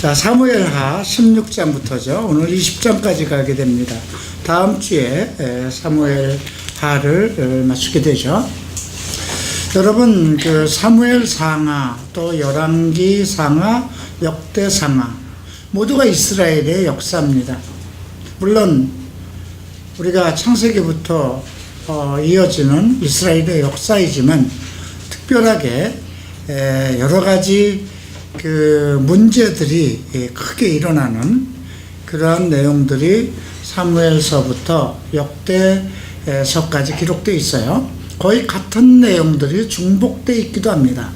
자, 사무엘하 16장부터죠. 오늘 20장까지 가게 됩니다. 다음 주에 사무엘하를 마치게 되죠. 여러분, 그 사무엘 상하, 또 열왕기 상하, 역대 상하 모두가 이스라엘의 역사입니다. 물론 우리가 창세기부터 이어지는 이스라엘의 역사이지만 특별하게 여러 가지 그 문제들이 크게 일어나는 그러한 내용들이 사무엘서부터 역대서까지 기록되어 있어요. 거의 같은 내용들이 중복되어 있기도 합니다.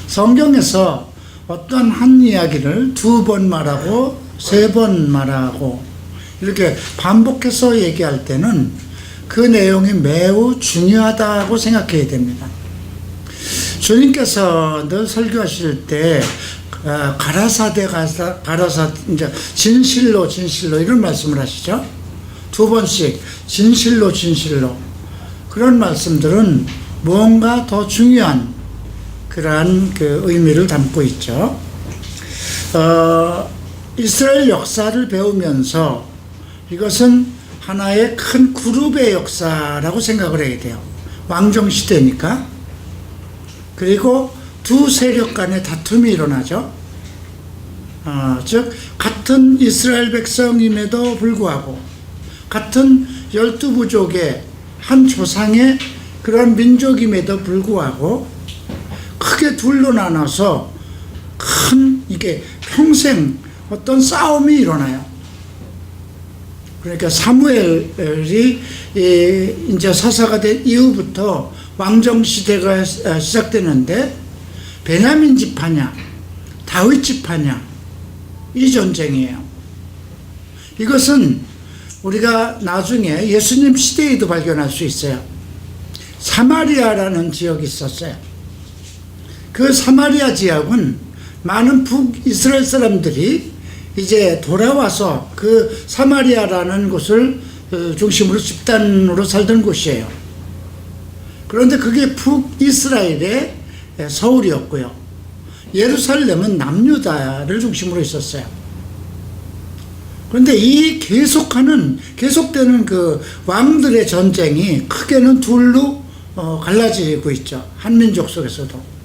성경에서 어떤 한 이야기를 2번 말하고 3번 말하고 이렇게 반복해서 얘기할 때는 그 내용이 매우 중요하다고 생각해야 됩니다. 주님께서 늘 설교하실 때 가라사대 이제 진실로 이런 말씀을 하시죠. 2번씩 진실로 그런 말씀들은 무언가 더 중요한 그러한 그 의미를 담고 있죠. 이스라엘 역사를 배우면서 이것은 하나의 큰 그룹의 역사라고 생각을 해야 돼요. 왕정 시대니까. 그리고 두 세력 간의 다툼이 일어나죠. 즉 같은 이스라엘 백성임에도 불구하고 같은 12부족의 한 조상의 그런 민족임에도 불구하고 크게 둘로 나눠서 큰 이게 평생 어떤 싸움이 일어나요. 그러니까 사무엘이 이제 사사가 된 이후부터 왕정 시대가 시작되는데 베냐민 지파냐 다윗 지파냐 이 전쟁이에요. 이것은 우리가 나중에 예수님 시대에도 발견할 수 있어요. 사마리아라는 지역이 있었어요. 그 사마리아 지역은 많은 북이스라엘 사람들이 이제 돌아와서 그 사마리아라는 곳을 중심으로 집단으로 살던 곳이에요. 그런데 그게 북이스라엘의 서울이었고요. 예루살렘은 남유다를 중심으로 있었어요. 그런데 이 계속되는 그 왕들의 전쟁이 크게는 둘로 갈라지고 있죠. 한민족 속에서도.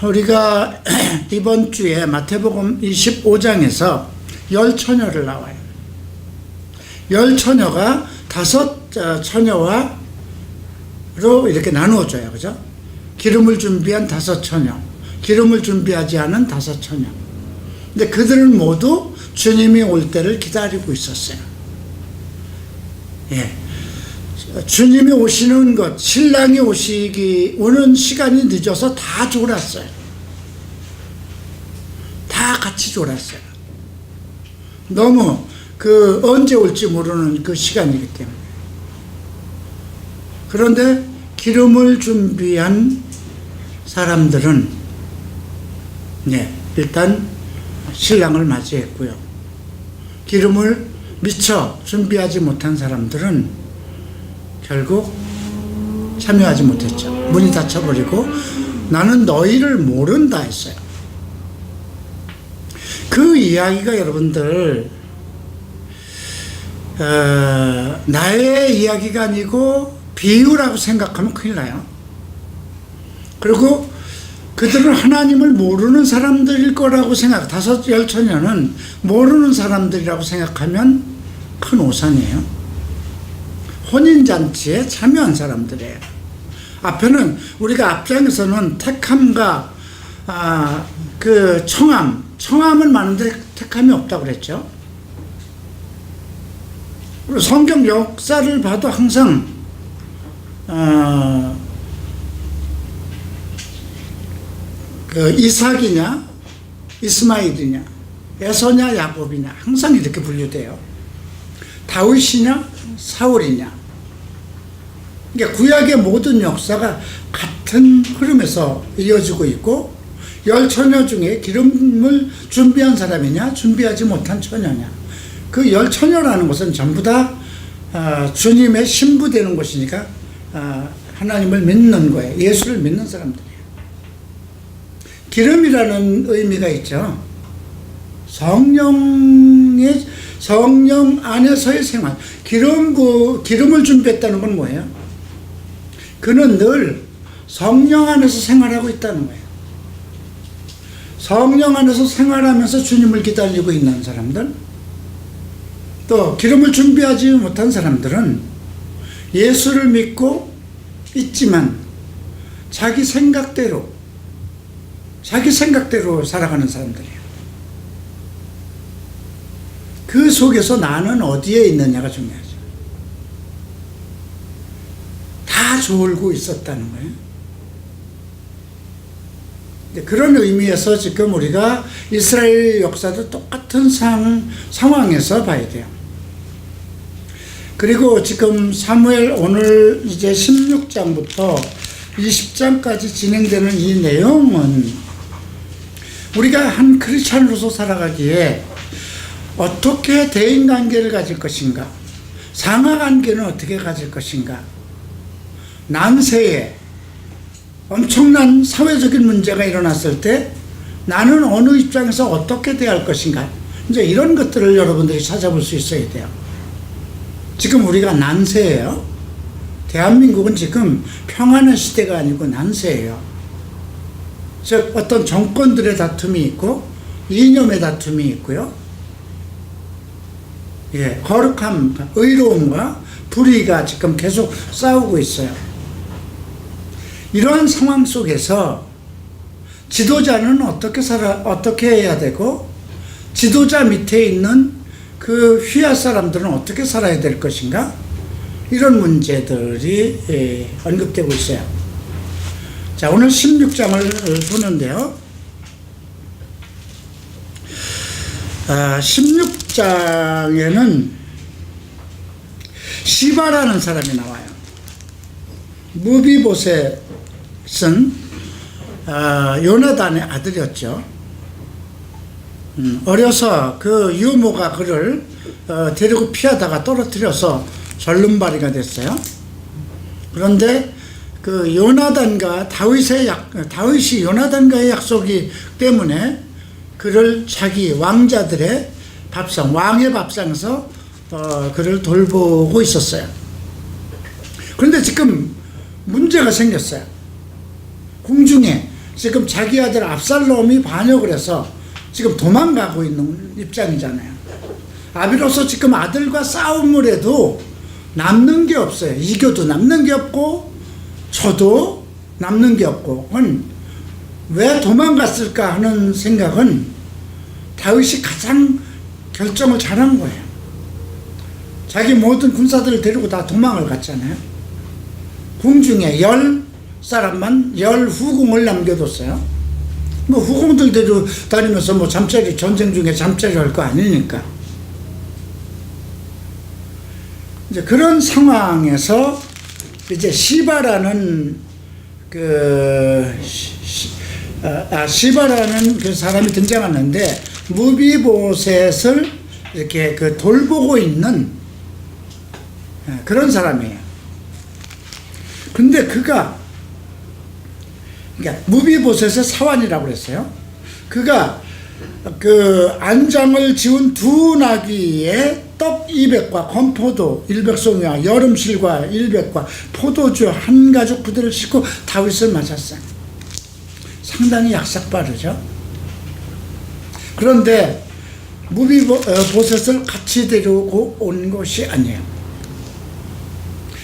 우리가 이번 주에 마태복음 25장에서 열 처녀를 나와요. 열 처녀가 5 처녀로 이렇게 나누어져요. 그죠? 기름을 준비한 5 처녀, 기름을 준비하지 않은 5 처녀. 근데 그들은 모두 주님이 올 때를 기다리고 있었어요. 예. 주님이 오시는 것, 신랑이 오는 시간이 늦어서 다 졸았어요. 다 같이 졸았어요. 너무 언제 올지 모르는 그 시간이기 때문에. 그런데 기름을 준비한 사람들은 일단 신랑을 맞이했고요. 기름을 미처 준비하지 못한 사람들은 결국 참여하지 못했죠. 문이 닫혀버리고 나는 너희를 모른다 했어요. 그 이야기가 여러분들 나의 이야기가 아니고 비유라고 생각하면 큰일 나요. 그리고 그들은 하나님을 모르는 사람들일 거라고 열 처녀는 모르는 사람들이라고 생각하면 큰 오산이에요. 혼인잔치에 참여한 사람들이에요. 앞에는 우리가 앞장에서는 택함과 그 청함을 많은데 택함이 없다고 그랬죠. 그리고 성경 역사를 봐도 항상 그 이삭이냐 이스마일이냐 에서냐 야곱이냐 항상 이렇게 분류돼요. 다윗이냐 사울이냐. 그러니까 구약의 모든 역사가 같은 흐름에서 이어지고 있고 열 처녀 중에 기름을 준비한 사람이냐 준비하지 못한 처녀냐. 그 열 처녀라는 것은 전부 다 주님의 신부되는 것이니까 하나님을 믿는 거예요. 예수를 믿는 사람들이에요. 기름이라는 의미가 있죠. 성령 안에서의 생활. 기름을 준비했다는 건 뭐예요? 그는 늘 성령 안에서 생활하고 있다는 거예요. 성령 안에서 생활하면서 주님을 기다리고 있는 사람들, 또 기름을 준비하지 못한 사람들은 예수를 믿고 있지만 자기 생각대로 살아가는 사람들이에요. 그 속에서 나는 어디에 있느냐가 중요하죠. 다 졸고 있었다는 거예요. 그런 의미에서 지금 우리가 이스라엘 역사도 똑같은 상황에서 봐야 돼요. 그리고 지금 사무엘 오늘 이제 16장부터 20장까지 진행되는 이 내용은 우리가 한 크리스찬으로서 살아가기에 어떻게 대인관계를 가질 것인가, 상하관계는 어떻게 가질 것인가, 난세에 엄청난 사회적인 문제가 일어났을 때 나는 어느 입장에서 어떻게 대할 것인가, 이제 이런 것들을 여러분들이 찾아볼 수 있어야 돼요. 지금 우리가 난세예요. 대한민국은 지금 평안의 시대가 아니고 난세예요. 즉 어떤 정권들의 다툼이 있고 이념의 다툼이 있고요. 거룩함, 의로움과 불의가 지금 계속 싸우고 있어요. 이러한 상황 속에서 지도자는 어떻게 해야 되고, 지도자 밑에 있는 그 휘하 사람들은 어떻게 살아야 될 것인가, 이런 문제들이 언급되고 있어요. 자, 오늘 16장을 보는데요. 16장에는 시바라는 사람이 나와요. 무비보셋은 요나단의 아들이었죠. 어려서 그 유모가 그를 데리고 피하다가 떨어뜨려서 절름발이가 됐어요. 그런데 그 요나단과 다윗이 요나단과의 약속이 때문에 그를 자기 왕자들의 밥상, 왕의 밥상에서 그를 돌보고 있었어요. 그런데 지금 문제가 생겼어요. 궁중에 지금 자기 아들 압살롬이 반역을 해서 지금 도망가고 있는 입장이잖아요. 아비로서 지금 아들과 싸움을 해도 남는 게 없어요. 이겨도 남는 게 없고 저도 남는 게 없고, 왜 도망갔을까 하는 생각은 다윗이 가장 결정을 잘한 거예요. 자기 모든 군사들을 데리고 다 도망을 갔잖아요. 궁중에 10사람만 10후궁을 남겨뒀어요. 뭐 후궁들 데리고 다니면서 뭐 잠자리, 전쟁 중에 잠자리 할 거 아니니까. 이제 그런 상황에서 이제 시바라는 시바라는 그 사람이 등장하는데, 무비보셋을 이렇게 돌보고 있는 그런 사람이에요. 근데 그러니까 무비보셋의 사환이라고 그랬어요. 그가 그 안장을 지운 두 나귀에 떡 200과 건포도 100송이와 여름실과 100과 포도주 한 가죽 부대를 싣고 다윗을 맞았어요. 상당히 약삭빠르죠. 그런데 무비보셋을 같이 데리고 온 것이 아니에요.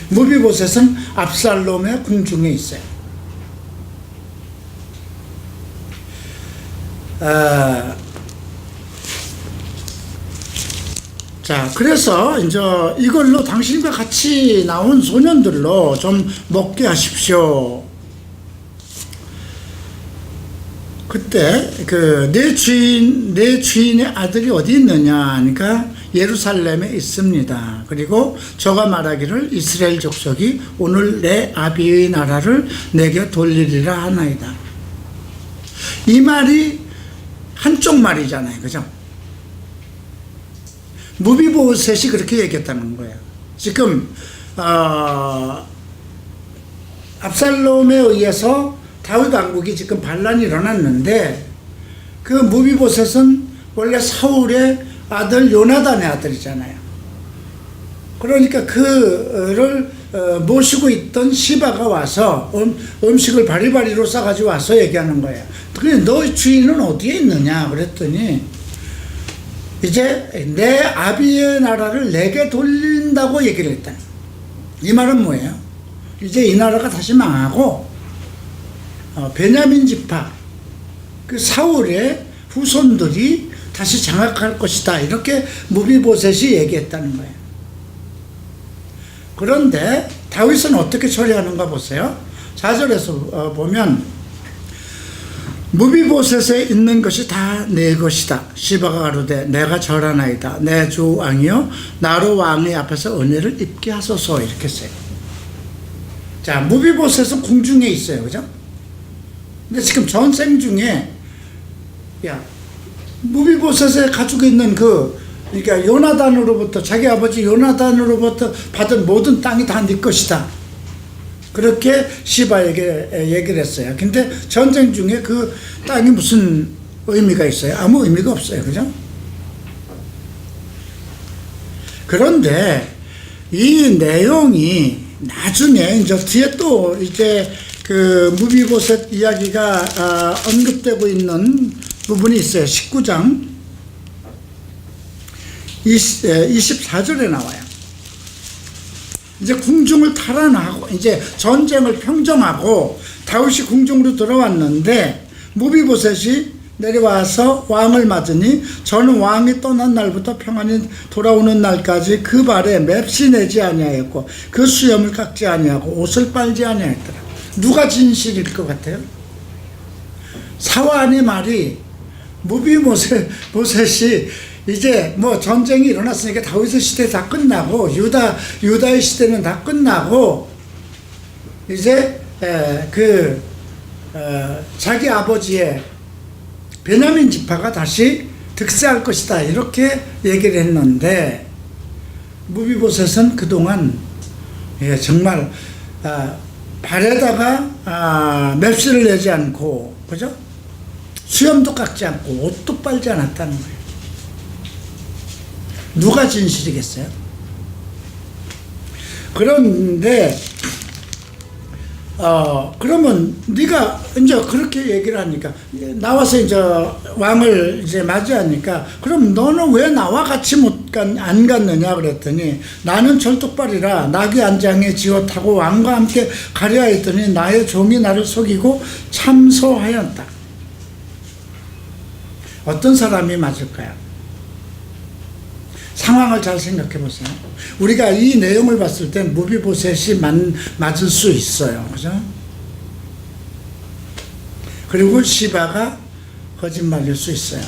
무비보셋은 압살롬의 궁중에 있어요. 자, 그래서 이제 이걸로 당신과 같이 나온 소년들로 좀 먹게 하십시오. 그때 내 주인의 아들이 어디 있느냐 하니까 예루살렘에 있습니다. 그리고 저가 말하기를 이스라엘 족속이 오늘 내 아비의 나라를 내게 돌리리라 하나이다. 이 말이 한쪽 말이잖아요. 그죠? 무비보셋이 그렇게 얘기했다는 거예요. 지금 압살롬에 의해서 다윗 왕국이 지금 반란이 일어났는데 그 무비보셋은 원래 사울의 아들 요나단의 아들이잖아요. 그러니까 그를 모시고 있던 시바가 와서 음식을 바리바리로 싸가지고 와서 얘기하는 거예요. 그래, 너 주인은 어디에 있느냐 그랬더니 이제 내 아비의 나라를 내게 돌린다고 얘기를 했다. 이 말은 뭐예요? 이제 이 나라가 다시 망하고 베냐민 지파 그 사울의 후손들이 다시 장악할 것이다. 이렇게 무비보셋이 얘기했다는 거예요. 그런데 다윗은 어떻게 처리하는가 보세요. 4절에서 보면 무비보셋에 있는 것이 다 내 것이다. 시바가 가로되 내가 절하나이다. 내 주 왕이여 나로 왕의 앞에서 은혜를 입게 하소서. 이렇게 했어요. 자, 무비보셋은 궁중에 있어요. 그죠? 근데 지금 전생 중에 무비보셋에 가지고 있는 그러니까 요나단으로부터 자기 아버지 요나단으로부터 받은 모든 땅이 다 네 것이다. 그렇게 시바에게 얘기를 했어요. 근데 전쟁 중에 그 땅이 무슨 의미가 있어요? 아무 의미가 없어요. 그죠? 그런데 이 내용이 나중에 이제 뒤에 또 이제 그 무비보셋 이야기가 언급되고 있는 부분이 있어요. 19장 24절에 나와요. 이제 궁중을 탈환하고 이제 전쟁을 평정하고 다윗이 궁중으로 들어왔는데 무비보셋이 내려와서 왕을 맞으니 저는 왕이 떠난 날부터 평안히 돌아오는 날까지 그 발에 맵시 내지 아니하였고 그 수염을 깎지 아니하고 옷을 빨지 아니하였더라. 누가 진실일 것 같아요? 사완의 말이 무비보셋이 이제 뭐 전쟁이 일어났으니까 다윗의 시대 다 끝나고 유다의 시대는 다 끝나고 이제 자기 아버지의 베냐민 지파가 다시 득세할 것이다 이렇게 얘기를 했는데 무비보셋은 그동안 정말 발에다가 맵시를 내지 않고 그죠? 수염도 깎지 않고 옷도 빨지 않았다는 거예요. 누가 진실이겠어요? 그런데 그러면 네가 이제 그렇게 얘기를 하니까 나와서 이제 왕을 이제 맞이하니까 그럼 너는 왜 나와 같이 안 갔느냐 그랬더니 나는 철뚝발이라 나귀 안장에 지어 타고 왕과 함께 가려 했더니 나의 종이 나를 속이고 참소하였다. 어떤 사람이 맞을까요? 상황을 잘 생각해 보세요. 우리가 이 내용을 봤을 때 무비보셋이 맞을 수 있어요. 그죠? 그리고 시바가 거짓말일 수 있어요.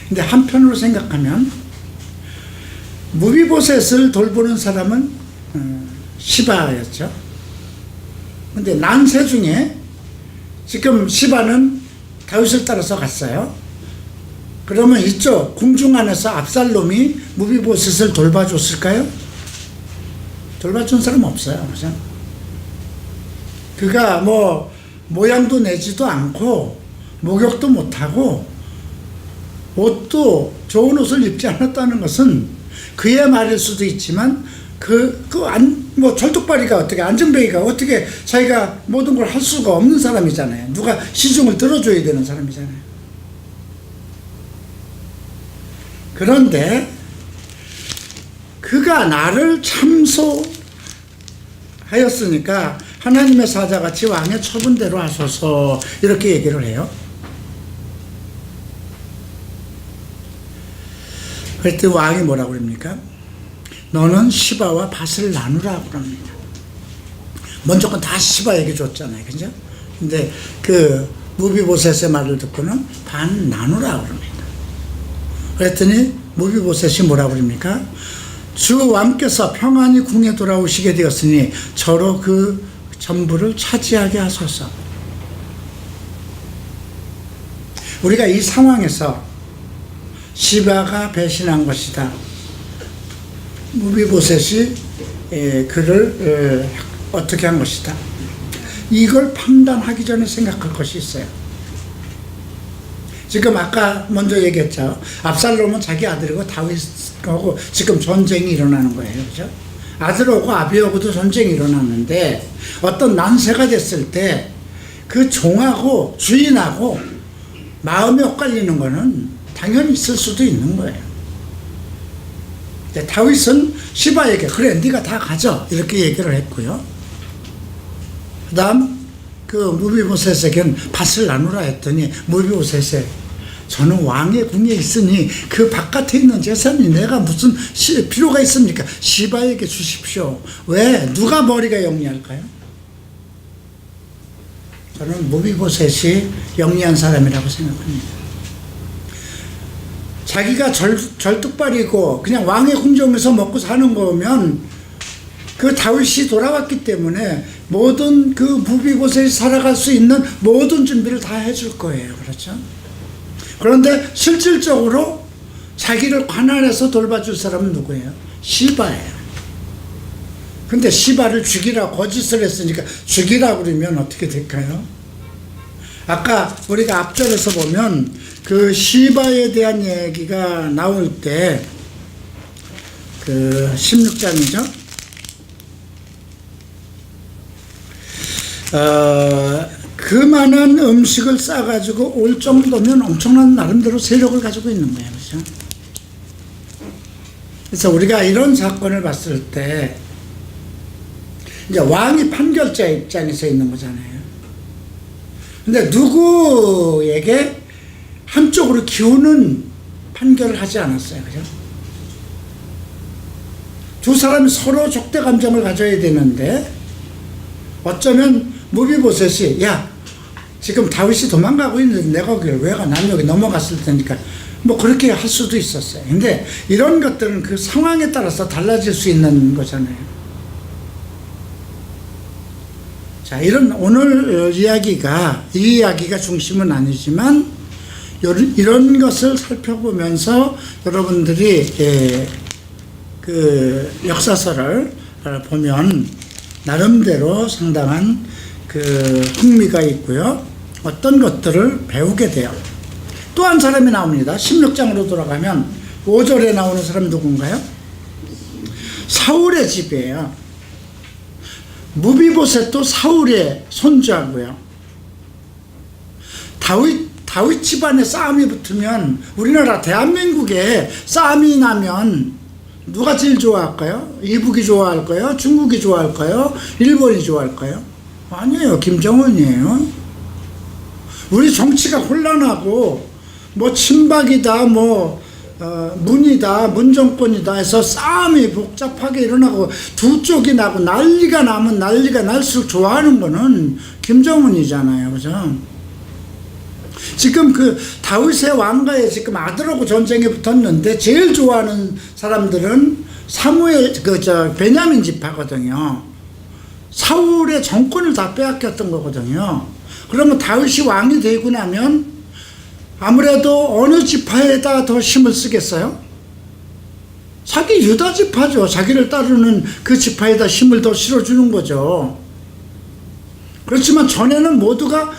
근데 한편으로 생각하면 무비보셋을 돌보는 사람은 시바였죠. 근데 난세 중에 지금 시바는 다윗을 따라서 갔어요. 그러면 이쪽 궁중 안에서 압살롬이 무비보셋을 돌봐줬을까요? 돌봐준 사람 없어요. 그죠? 그가 뭐 모양도 내지도 않고 목욕도 못하고 옷도 좋은 옷을 입지 않았다는 것은 그의 말일 수도 있지만 뭐 철뚝발이가 어떻게 안전뱅이가 어떻게 자기가 모든 걸 할 수가 없는 사람이잖아요. 누가 시중을 들어줘야 되는 사람이잖아요. 그런데 그가 나를 참소하였으니까 하나님의 사자같이 왕의 처분대로 하소서 이렇게 얘기를 해요. 그랬더니 왕이 뭐라고 그럽니까? 너는 시바와 밭을 나누라 그럽니다. 먼저 건 다 시바에게 줬잖아요. 그죠? 근데 그 무비보셋의 말을 듣고는 반 나누라 그럽니다. 그랬더니 무비보셋이 뭐라고 그럽니까? 주 왕께서 평안히 궁에 돌아오시게 되었으니 저로 그 전부를 차지하게 하소서. 우리가 이 상황에서 시바가 배신한 것이다. 무비보셋이 그를 어떻게 한 것이다. 이걸 판단하기 전에 생각할 것이 있어요. 지금 아까 먼저 얘기했죠. 압살롬은 자기 아들이고 다윗하고 지금 전쟁이 일어나는 거예요. 그죠? 아들하고 아비하고도 전쟁이 일어났는데 어떤 난세가 됐을 때 그 종하고 주인하고 마음이 엇갈리는 거는 당연히 있을 수도 있는 거예요. 다윗은 시바에게 그래 네가 다 가져 이렇게 얘기를 했고요. 그 다음 그 무비보셋에게는 밭을 나누라 했더니 무비보셋에 저는 왕의 궁에 있으니 그 바깥에 있는 재산이 내가 무슨 필요가 있습니까? 시바에게 주십시오. 왜? 누가 머리가 영리할까요? 저는 무비보셋이 영리한 사람이라고 생각합니다. 자기가 절뚝발이고 그냥 왕의 궁정에서 먹고 사는 거면 그 다윗이 돌아왔기 때문에 모든 그 무비보셋이 살아갈 수 있는 모든 준비를 다 해줄 거예요. 그렇죠? 그런데 실질적으로 자기를 관할해서 돌봐줄 사람은 누구예요? 시바예요. 근데 시바를 죽이라 거짓을 했으니까 죽이라 그러면 어떻게 될까요? 아까 우리가 앞절에서 보면 그 시바에 대한 얘기가 나올 때 그 16장이죠. 그만한 음식을 싸가지고 올 정도면 엄청난 나름대로 세력을 가지고 있는 거예요. 그렇죠? 그래서 우리가 이런 사건을 봤을 때 이제 왕이 판결자 입장에서 있는 거잖아요. 근데 누구에게 한쪽으로 기우는 판결을 하지 않았어요. 그죠? 두 사람이 서로 적대 감정을 가져야 되는데 어쩌면 무비보셋이 야 지금 다윗이 도망가고 있는데 내가 거기를 왜 가? 난 여기 넘어갔을 테니까 뭐 그렇게 할 수도 있었어요. 근데 이런 것들은 그 상황에 따라서 달라질 수 있는 거잖아요. 자, 오늘 이 이야기가 중심은 아니지만 이런 것을 살펴보면서 여러분들이 그 역사서를 보면 나름대로 상당한 그 흥미가 있고요. 어떤 것들을 배우게 돼요. 또 한 사람이 나옵니다. 16장으로 돌아가면 5절에 나오는 사람 누군가요? 사울의 집이에요. 무비보셋도 사울의 손주하고요. 다윗 집안에 싸움이 붙으면 우리나라 대한민국에 싸움이 나면 누가 제일 좋아할까요? 이북이 좋아할까요? 중국이 좋아할까요? 일본이 좋아할까요? 아니에요. 김정은이에요. 우리 정치가 혼란하고 뭐 친박이다 문이다 문정권이다 해서 싸움이 복잡하게 일어나고 두 쪽이 나고 난리가 나면 난리가 날수록 좋아하는 거는 김정은이잖아요. 그죠? 지금 그 다윗의 왕가에 지금 아들하고 전쟁에 붙었는데 제일 좋아하는 사람들은 베냐민 지파거든요. 사울의 정권을 다 빼앗겼던 거거든요. 그러면 다윗이 왕이 되고 나면 아무래도 어느 지파에다 더 힘을 쓰겠어요? 자기 유다 지파죠. 자기를 따르는 그 지파에다 힘을 더 실어주는 거죠. 그렇지만 전에는 모두가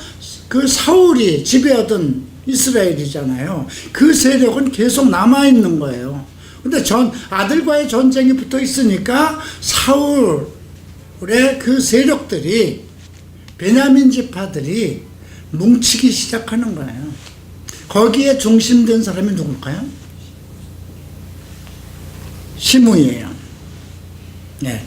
그 사울이 지배하던 이스라엘이잖아요. 그 세력은 계속 남아있는 거예요. 근데 아들과의 전쟁이 붙어 있으니까 사울의 그 세력들이 베냐민 지파들이 뭉치기 시작하는 거예요. 거기에 중심된 사람이 누굴까요? 시므이에요. 네.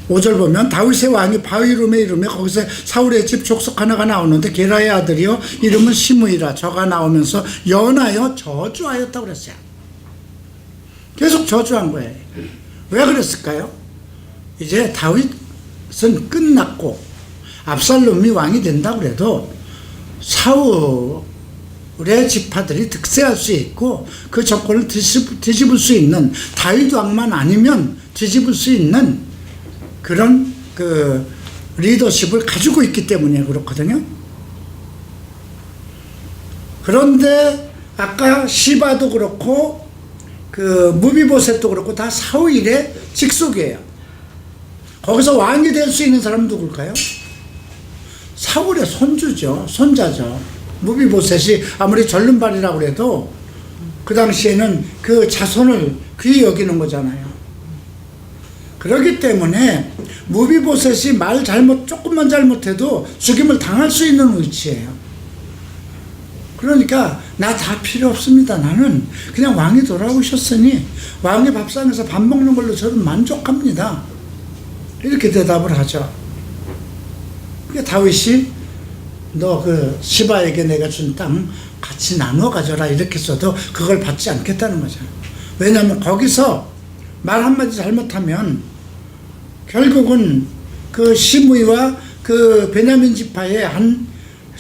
5절 보면 다윗의 왕이 바위룸에 이름에 거기서 사울의 집 족속 하나가 나오는데 게라의 아들이요 이름은 시므이라. 저가 나오면서 연하여 저주하였다고 그랬어요. 계속 저주한 거예요. 왜 그랬을까요? 이제 다윗은 끝났고 압살롬이 왕이 된다고 그래도 사울의 지파들이 득세할 수 있고 그 정권을 뒤집을 수 있는 다윗 왕만 아니면 뒤집을 수 있는 그런 그 리더십을 가지고 있기 때문에 그렇거든요. 그런데 아까 시바도 그렇고 그 무비보셋도 그렇고 다 사울의 직속이에요. 거기서 왕이 될 수 있는 사람은 누굴까요? 사울의 손주죠. 손자죠. 무비보셋이 아무리 절름발이라고 해도 그 당시에는 그 자손을 귀히 여기는 거잖아요. 그렇기 때문에 무비보셋이 조금만 잘못해도 죽임을 당할 수 있는 위치예요. 그러니까 나 다 필요 없습니다. 나는 그냥 왕이 돌아오셨으니 왕의 밥상에서 밥 먹는 걸로 저는 만족합니다. 이렇게 대답을 하죠. 그러니까 다윗이 너 그 시바에게 내가 준 땅 같이 나눠 가져라 이렇게 써도 그걸 받지 않겠다는 거죠. 왜냐하면 거기서 말 한마디 잘못하면 결국은 그 시므이와 그 베냐민 지파의 한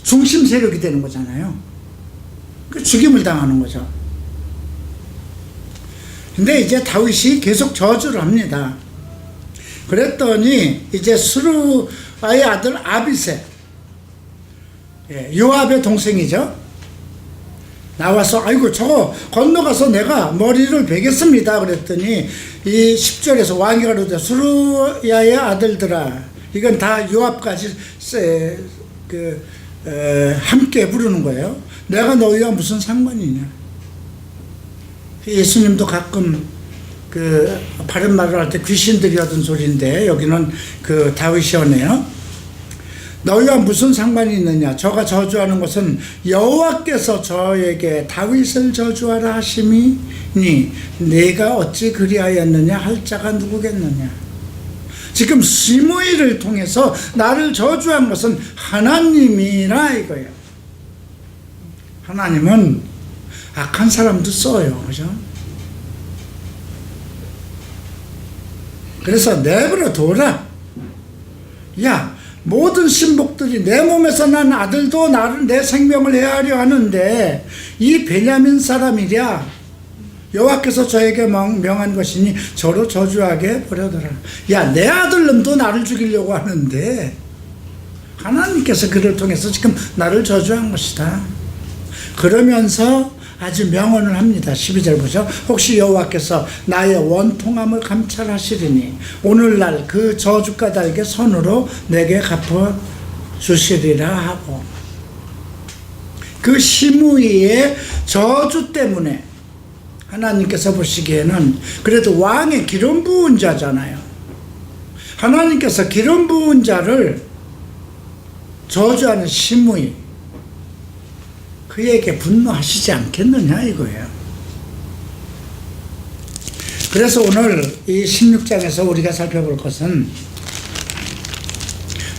중심 세력이 되는 거잖아요. 그 죽임을 당하는 거죠. 근데 이제 다윗이 계속 저주를 합니다. 그랬더니 이제 스루아의 아들 아비새, 요압의 동생이죠. 나와서 아이고 저거 건너가서 내가 머리를 베겠습니다. 그랬더니 이 10절에서 왕이 가로되 스루야의 아들들아, 이건 다 요압까지 함께 부르는 거예요. 내가 너희와 무슨 상관이냐. 예수님도 가끔 그 바른 말을 할 때 귀신들이 하던 소리인데 여기는 그 다윗이 하네요. 너희와 무슨 상관이 있느냐. 저가 저주하는 것은 여호와께서 저에게 다윗을 저주하라 하심이니 내가 어찌 그리하였느냐 할 자가 누구겠느냐. 지금 시므이를 통해서 나를 저주한 것은 하나님이라 이거예요. 하나님은 악한 사람도 써요. 그죠? 그래서 내버려 둬라. 야, 모든 신복들이 내 몸에서 난 아들도 나를 내 생명을 해하려 하는데 이 베냐민 사람이랴 여호와께서 저에게 명한 것이니 저로 저주하게 버려둬라. 야, 내 아들놈도 나를 죽이려고 하는데 하나님께서 그를 통해서 지금 나를 저주한 것이다. 그러면서 아주 명언을 합니다. 12절 보죠. 혹시 여호와께서 나의 원통함을 감찰하시리니 오늘날 그 저주가달게 손으로 내게 갚아주시리라 하고, 그 시므이의 저주 때문에 하나님께서 보시기에는 그래도 왕의 기름 부은 자잖아요. 하나님께서 기름 부은 자를 저주하는 시므이, 그에게 분노하시지 않겠느냐 이거예요. 그래서 오늘 이 16장에서 우리가 살펴볼 것은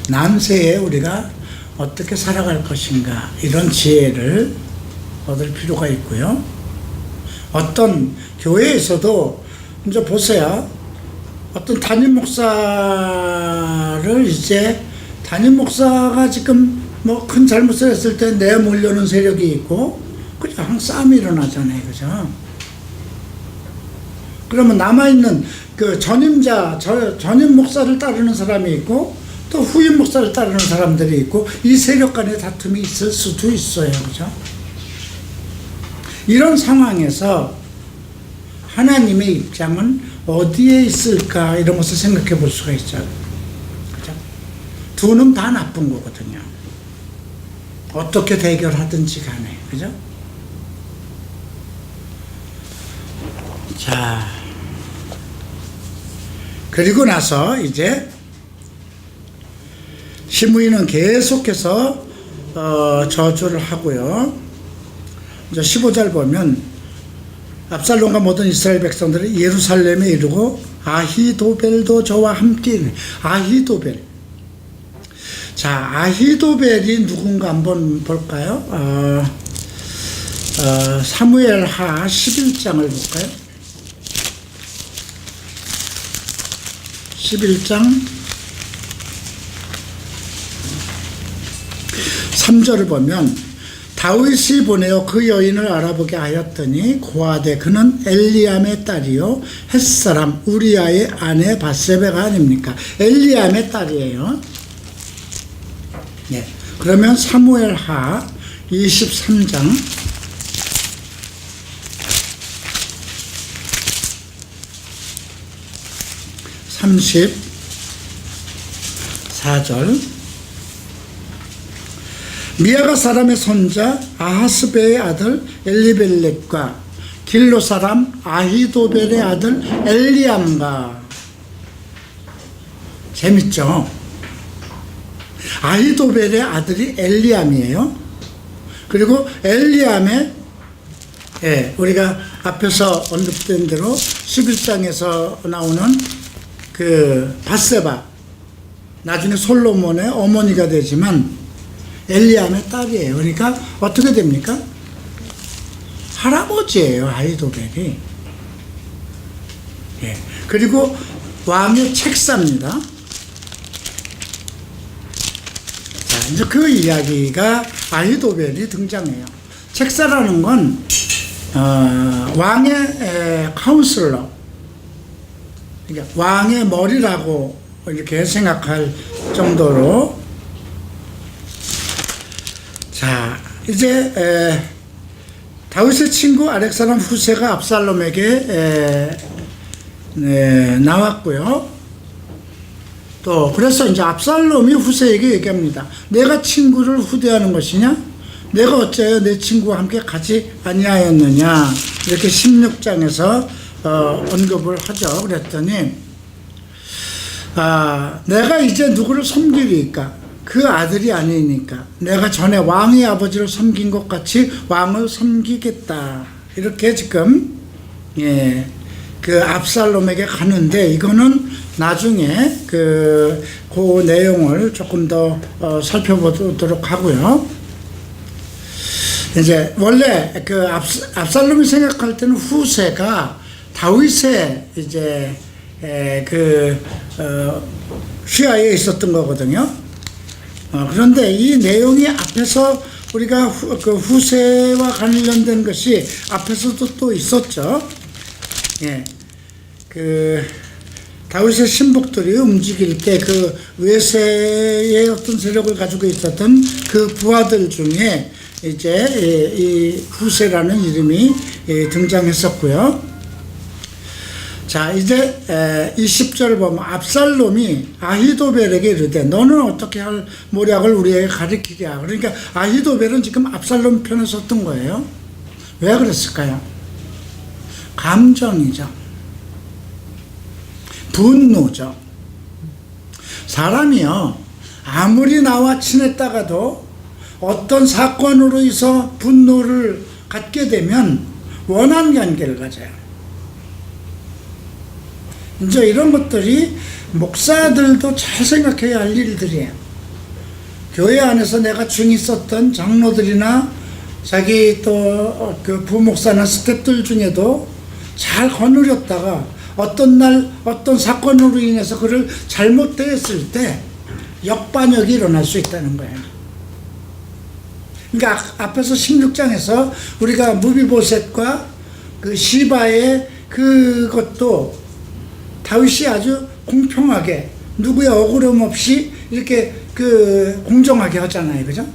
남세에 우리가 어떻게 살아갈 것인가, 이런 지혜를 얻을 필요가 있고요. 어떤 교회에서도 이제 보세요. 어떤 담임 목사를 이제 담임 목사가 지금 뭐 큰 잘못을 했을 때 내몰려는 세력이 있고, 그냥 싸움이 일어나잖아요. 그죠? 그러면 남아있는 그 전임 목사를 따르는 사람이 있고, 또 후임 목사를 따르는 사람들이 있고, 이 세력 간의 다툼이 있을 수도 있어요. 그죠? 이런 상황에서 하나님의 입장은 어디에 있을까, 이런 것을 생각해 볼 수가 있죠. 그죠? 둘은 다 나쁜 거거든요. 어떻게 대결하든지 간에. 그죠? 자, 그리고 나서 이제 시므이는 계속해서 저주를 하고요. 이제 15절 보면 압살롬과 모든 이스라엘 백성들이 예루살렘에 이르고 아히도벨도 저와 함께. 아히도벨. 자, 아히도벨이 누군가 한번 볼까요? 사무엘하 11장을 볼까요? 11장 3절을 보면 다윗이 보내어 그 여인을 알아보게 하였더니 고하되 그는 엘리암의 딸이요 햇사람 우리아의 아내 바세바가 아닙니까? 엘리암의 딸이에요. 네. 그러면 사무엘하 23장 34절 미아가 사람의 손자 아하스베의 아들 엘리벨렉과 길로 사람 아히도벨의 아들 엘리암과. 재밌죠? 아히도벨의 아들이 엘리암이에요. 그리고 엘리암의, 우리가 앞에서 언급된 대로 11장에서 나오는 그 밧세바, 나중에 솔로몬의 어머니가 되지만 엘리암의 딸이에요. 그러니까 어떻게 됩니까? 할아버지예요, 아히도벨이. 그리고 왕의 책사입니다. 자, 이제 그 이야기가 아히도벨이 등장해요. 책사라는 건 왕의 카운슬러, 그러니까 왕의 머리라고 이렇게 생각할 정도로. 자, 이제 다윗의 친구 아렉사람 후세가 압살롬에게 나왔고요. 또 그래서 이제 압살롬이 후세에게 얘기합니다. 내가 친구를 후대하는 것이냐? 내가 어째요 내 친구와 함께 가지 아니하였느냐? 이렇게 16장에서 언급을 하죠. 그랬더니 내가 이제 누구를 섬기리까? 그 아들이 아니니까 내가 전에 왕의 아버지를 섬긴 것 같이 왕을 섬기겠다. 이렇게 지금 그 압살롬에게 가는데, 이거는 나중에 그 내용을 조금 더 살펴보도록 하고요. 이제 원래 그 압살롬이 생각할 때는 후세가 다윗의 이제 휘하에 있었던 거거든요. 그런데 이 내용이 앞에서 우리가 후세와 관련된 것이 앞에서도 또 있었죠. 그 다윗의 신복들이 움직일 때 그 외세의 어떤 세력을 가지고 있었던 그 부하들 중에 이제 이 후세라는 이름이 등장했었고요. 자, 이제 20절 보면 압살롬이 아히도벨에게 이르되 너는 어떻게 할 모략을 우리에게 가리키랴. 그러니까 아히도벨은 지금 압살롬 편에 섰던 거예요. 왜 그랬을까요? 감정이죠. 분노죠. 사람이요, 아무리 나와 친했다가도 어떤 사건으로 인해서 분노를 갖게 되면 원한 관계를 가져요. 이제 이런 것들이 목사들도 잘 생각해야 할 일들이에요. 교회 안에서 내가 중이 있었던 장로들이나 자기 또 그 부목사나 스태프들 중에도 잘 거느렸다가 어떤 날 어떤 사건으로 인해서 그를 잘못됐을 때 역반역이 일어날 수 있다는 거예요. 그러니까 앞에서 16장에서 우리가 무비보셋과 그 시바의 그것도 다윗이 아주 공평하게 누구의 억울함 없이 이렇게 그 공정하게 하잖아요. 그죠?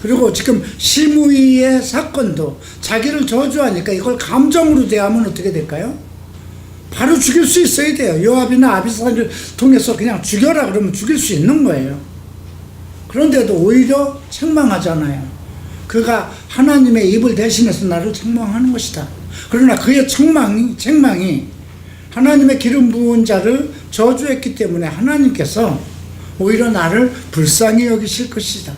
그리고 지금 시므이의 사건도 자기를 저주하니까 이걸 감정으로 대하면 어떻게 될까요? 바로 죽일 수 있어야 돼요. 요압이나 아비살을 통해서 그냥 죽여라 그러면 죽일 수 있는 거예요. 그런데도 오히려 책망하잖아요. 그가 하나님의 입을 대신해서 나를 책망하는 것이다. 그러나 그의 책망이 하나님의 기름 부은 자를 저주했기 때문에 하나님께서 오히려 나를 불쌍히 여기실 것이다.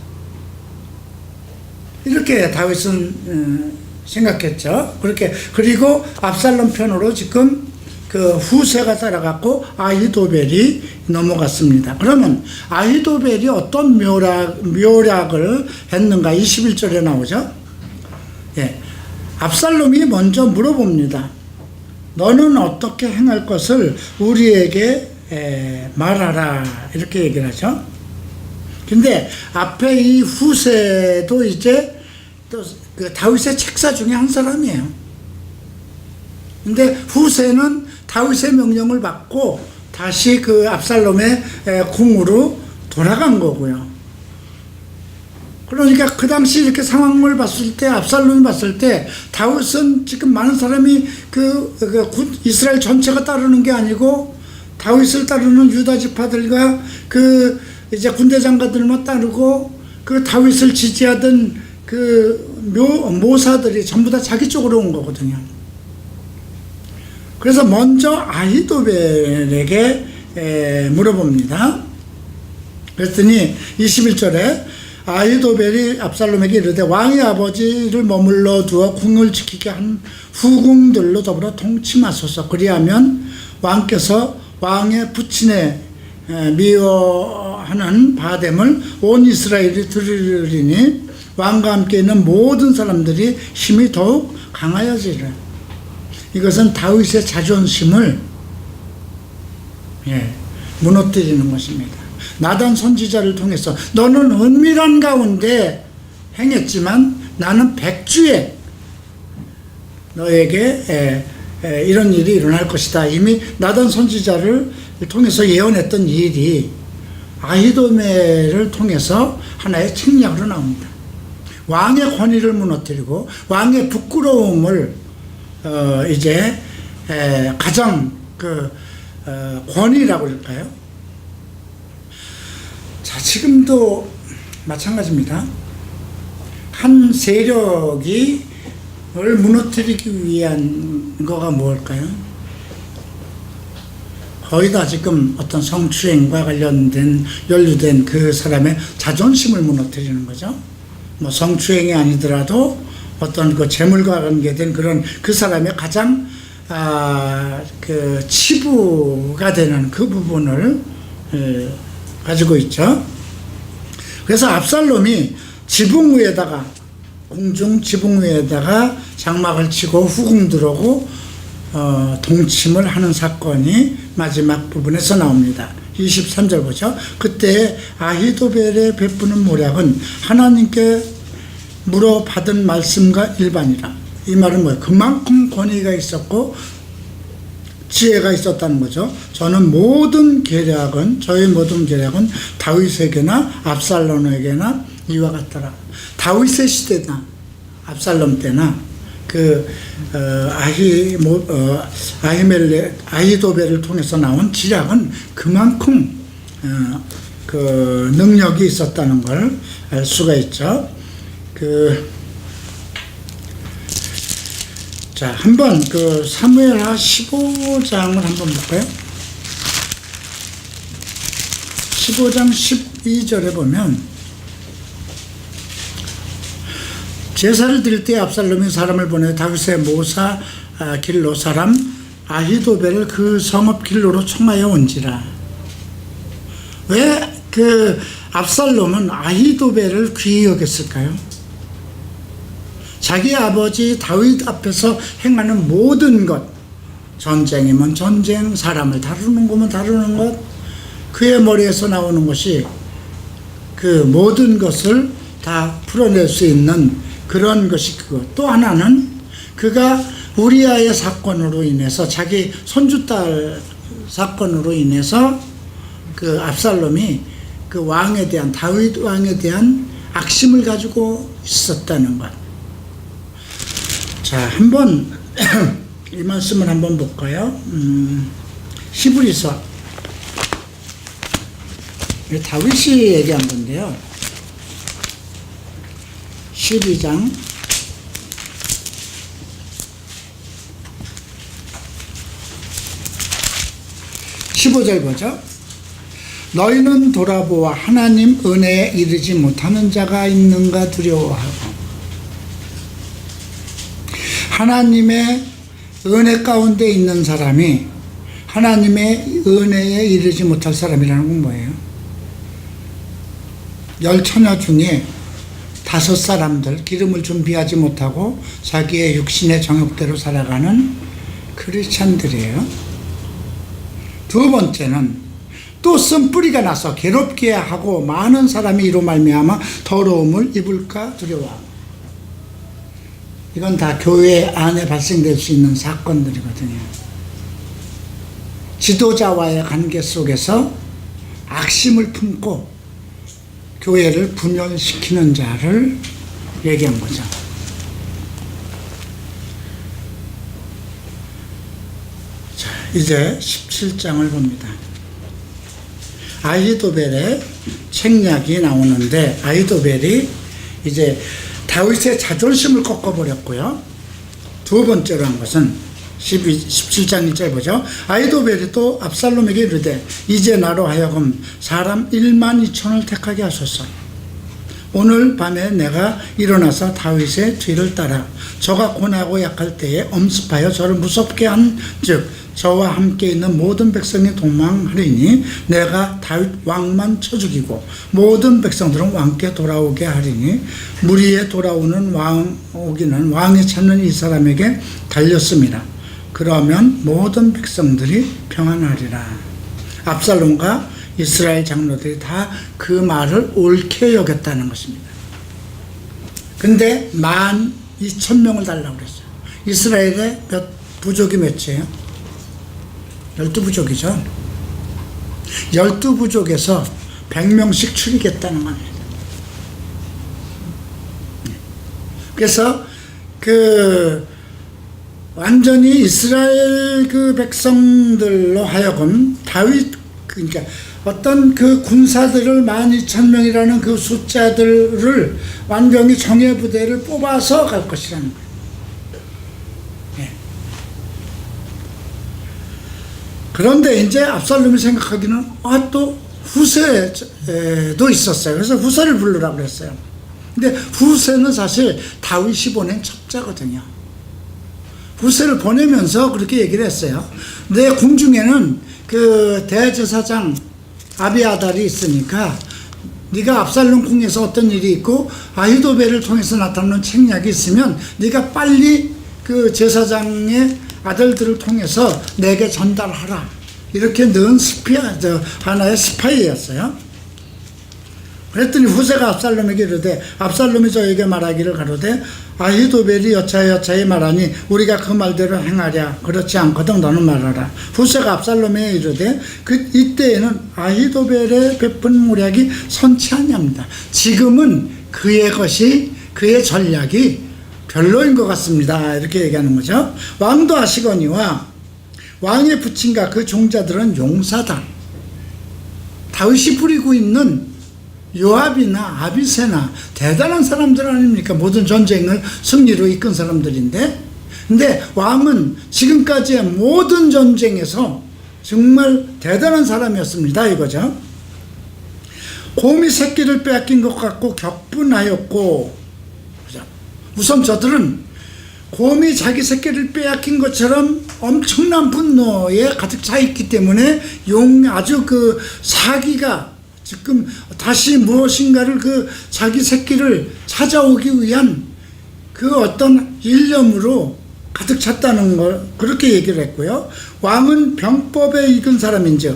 이렇게 다윗은 생각했죠. 그렇게. 그리고 압살롬 편으로 지금 그 후세가 따라갔고 아히도벨이 넘어갔습니다. 그러면 아히도벨이 어떤 묘략을 했는가? 21절에 나오죠. 압살롬이 먼저 물어봅니다. 너는 어떻게 행할 것을 우리에게 말하라. 이렇게 얘기를 하죠. 근데 앞에 이 후세도 이제 또 그 다윗의 책사 중에 한 사람이에요. 근데 후세는 다윗의 명령을 받고 다시 그 압살롬의 궁으로 돌아간 거고요. 그러니까 그 당시 이렇게 상황을 봤을 때, 압살롬이 봤을 때 다윗은 지금 많은 사람이 이스라엘 전체가 따르는 게 아니고 다윗을 따르는 유다 지파들과 그 이제 군대 장관들만 따르고 그 다윗을 지지하던 그 모사들이 전부 다 자기 쪽으로 온 거거든요. 그래서 먼저 아히도벨에게 물어봅니다. 그랬더니 21절에 아히도벨이 압살롬에게 이르되 왕의 아버지를 머물러 두어 궁을 지키게 한 후궁들로 더불어 통치하소서. 그리하면 왕께서 왕의 부친에 미워하는 바됨을 온 이스라엘이 들으리니 왕과 함께 있는 모든 사람들이 힘이 더욱 강하여지리라. 이것은 다윗의 자존심을 무너뜨리는 것입니다. 나단 선지자를 통해서 너는 은밀한 가운데 행했지만 나는 백주에 너에게 이런 일이 일어날 것이다. 이미 나단 선지자를 통해서 예언했던 일이 아히도멜을 통해서 하나의 책략으로 나옵니다. 왕의 권위를 무너뜨리고 왕의 부끄러움을 이제 가장 권위라고 할까요? 자, 지금도 마찬가지입니다. 한 세력이 을 무너뜨리기 위한 거가 뭘까요? 거의 다 지금 어떤 성추행과 관련된 연루된 그 사람의 자존심을 무너뜨리는 거죠. 뭐 성추행이 아니더라도 어떤 그 재물과 관계된 그런 그 사람의 가장 그 치부가 되는 그 부분을 가지고 있죠. 그래서 압살롬이 지붕 위에다가 궁중 지붕 위에다가 장막을 치고 후궁 들어오고 동침을 하는 사건이 마지막 부분에서 나옵니다. 23절 보죠. 그때 아히도벨의 베푸는 모략은 하나님께 물어받은 말씀과 일반이라. 이 말은 뭐예요? 그만큼 권위가 있었고 지혜가 있었다는 거죠. 저의 모든 계략은 다윗에게나 압살롬에게나 이와 같더라. 다윗의 시대나 압살롬 때나 그 아히도벨을 통해서 나온 지략은 그만큼 그 능력이 있었다는 걸 알 수가 있죠. 자, 한번 그 사무엘하 15장을 한번 볼까요? 15장 12절에 보면 제사를 드릴 때 압살롬이 사람을 보내 다윗의 모사 길로 사람 아히도벨을 그 성읍 길로로 청하여 온지라. 왜 그 압살롬은 아히도벨을 귀히 여겼을까요? 자기 아버지 다윗 앞에서 행하는 모든 것, 전쟁이면 전쟁, 사람을 다루는 거면 다루는 것, 그의 머리에서 나오는 것이 그 모든 것을 다 풀어낼 수 있는 그런 것이 그것. 또 하나는 그가 우리아의 사건으로 인해서 자기 손주딸 사건으로 인해서 그 압살롬이 그 왕에 대한 다윗 왕에 대한 악심을 가지고 있었다는 것. 자, 한번 이 말씀을 한번 볼까요? 히브리서 다윗이 얘기한 건데요. 12장 15절 보죠. 너희는 돌아보아 하나님 은혜에 이르지 못하는 자가 있는가 두려워하고 하나님의 은혜 가운데 있는 사람이 하나님의 은혜에 이르지 못할 사람이라는 건 뭐예요? 10처녀 중에 5사람들, 기름을 준비하지 못하고 자기의 육신의 정욕대로 살아가는 크리스찬들이에요. 두 번째는 또 쓴뿌리가 나서 괴롭게 하고 많은 사람이 이로 말미암아 더러움을 입을까 두려워하고. 이건 다 교회 안에 발생될 수 있는 사건들이거든요. 지도자와의 관계 속에서 악심을 품고 교회를 분열시키는 자를 얘기한 거죠. 자, 이제 17장을 봅니다. 아히도벨의 책략이 나오는데, 아히도벨이 이제 다윗의 자존심을 꺾어버렸고요. 두 번째로 한 것은 17장 1절 보죠. 아히도벨이 또 압살롬에게 이르되 이제 나로 하여금 사람 1만 2천을 택하게 하소서. 오늘 밤에 내가 일어나서 다윗의 뒤를 따라 저가 고나고 약할 때에 엄습하여 저를 무섭게 한즉 저와 함께 있는 모든 백성이 도망하리니 내가 다윗 왕만 쳐 죽이고 모든 백성들은 왕께 돌아오게 하리니 무리에 돌아오는 오기는 왕이 찾는 이 사람에게 달렸습니다. 그러면 모든 백성들이 평안하리라. 압살롬과 이스라엘 장로들이 다 그 말을 옳게 여겼다는 것입니다. 근데 12,000명을 달라고 그랬어요. 이스라엘의 부족이 몇이에요? 12부족이죠. 12부족에서 100명씩 추리겠다는 겁니다. 그래서 완전히 이스라엘 백성들로 하여금 그러니까 어떤 군사들을 12,000명이라는 그 숫자들을 완전히 정예부대를 뽑아서 갈 것이라는 거예요. 네. 그런데 이제 압살롬이 생각하기는 또 후세도 있었어요. 그래서 후세를 부르라고 그랬어요. 근데 후세는 사실 다윗이 보낸 첩자거든요. 후세를 보내면서 그렇게 얘기를 했어요. 내 궁중에는 대제사장 아비아달이 있으니까 네가 압살롬 궁에서 어떤 일이 있고 아히도벨을 통해서 나타나는 책략이 있으면 네가 빨리 제사장의 아들들을 통해서 내게 전달하라. 이렇게 넣은 하나의 스파이였어요. 그랬더니 후세가 압살롬에게 이르되 압살롬이 저에게 말하기를 가로되 아히도벨이 여차여차히 말하니 우리가 그 말대로 행하랴. 그렇지 않거든 너는 말하라. 후세가 압살롬에 이르되 이때에는 아히도벨의 베푼 모략이 선치 아니합니다. 지금은 그의 전략이 별로인 것 같습니다. 이렇게 얘기하는 거죠. 왕도 아시거니와 왕의 부친과 그 종자들은 용사다. 다윗이 부리고 있는 요압이나 아비새나 대단한 사람들 아닙니까? 모든 전쟁을 승리로 이끈 사람들인데, 근데 왕은 지금까지의 모든 전쟁에서 정말 대단한 사람이었습니다. 이거죠. 곰이 새끼를 빼앗긴 것 같고 격분하였고, 우선 저들은 곰이 자기 새끼를 빼앗긴 것처럼 엄청난 분노에 가득 차 있기 때문에 아주 사기가 지금 다시 무엇인가를 자기 새끼를 찾아오기 위한 어떤 일념으로 가득 찼다는 걸 그렇게 얘기를 했고요. 왕은 병법에 익은 사람인즉,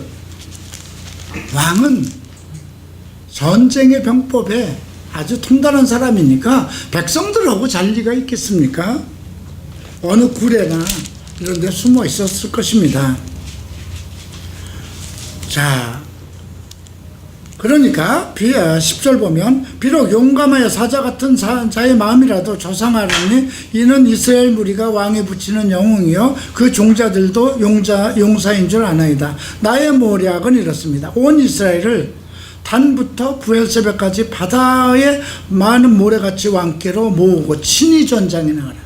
왕은 전쟁의 병법에 아주 통달한 사람이니까 백성들하고 잘 리가 있겠습니까? 어느 굴에나 이런 데 숨어 있었을 것입니다. 자, 그러니까 10절 보면 비록 용감하여 사자 같은 자의 마음이라도 조상하려니 이는 이스라엘 무리가 왕에 붙이는 영웅이요 그 종자들도 용사인 줄 아나이다. 나의 모략은 이렇습니다. 온 이스라엘을 단부터 부엘세바까지 바다에 많은 모래같이 왕께로 모으고 친히 전장에 나가라.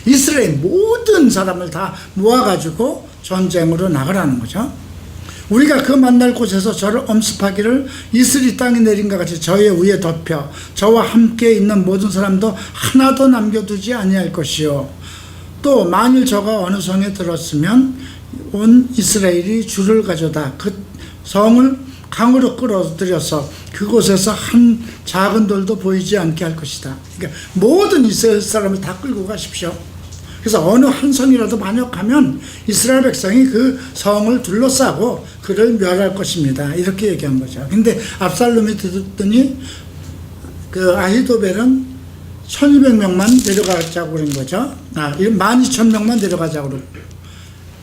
이스라엘 모든 사람을 다 모아가지고 전쟁으로 나가라는 거죠. 우리가 그 만날 곳에서 저를 엄습하기를 이슬이 땅에 내린 것 같이 저의 위에 덮여 저와 함께 있는 모든 사람도 하나도 남겨두지 아니할 것이요. 또 만일 저가 어느 성에 들었으면 온 이스라엘이 줄을 가져다 그 성을 강으로 끌어들여서 그곳에서 한 작은 돌도 보이지 않게 할 것이다. 그러니까 모든 이스라엘 사람을 다 끌고 가십시오. 그래서 어느 한 성이라도 반역하면 이스라엘 백성이 그 성을 둘러싸고 그를 멸할 것입니다. 이렇게 얘기한 거죠. 근데 압살롬이 듣더니 아히도벨은 1200명만 내려가자고 그런 거죠. 12,000명만 내려가자고 그러고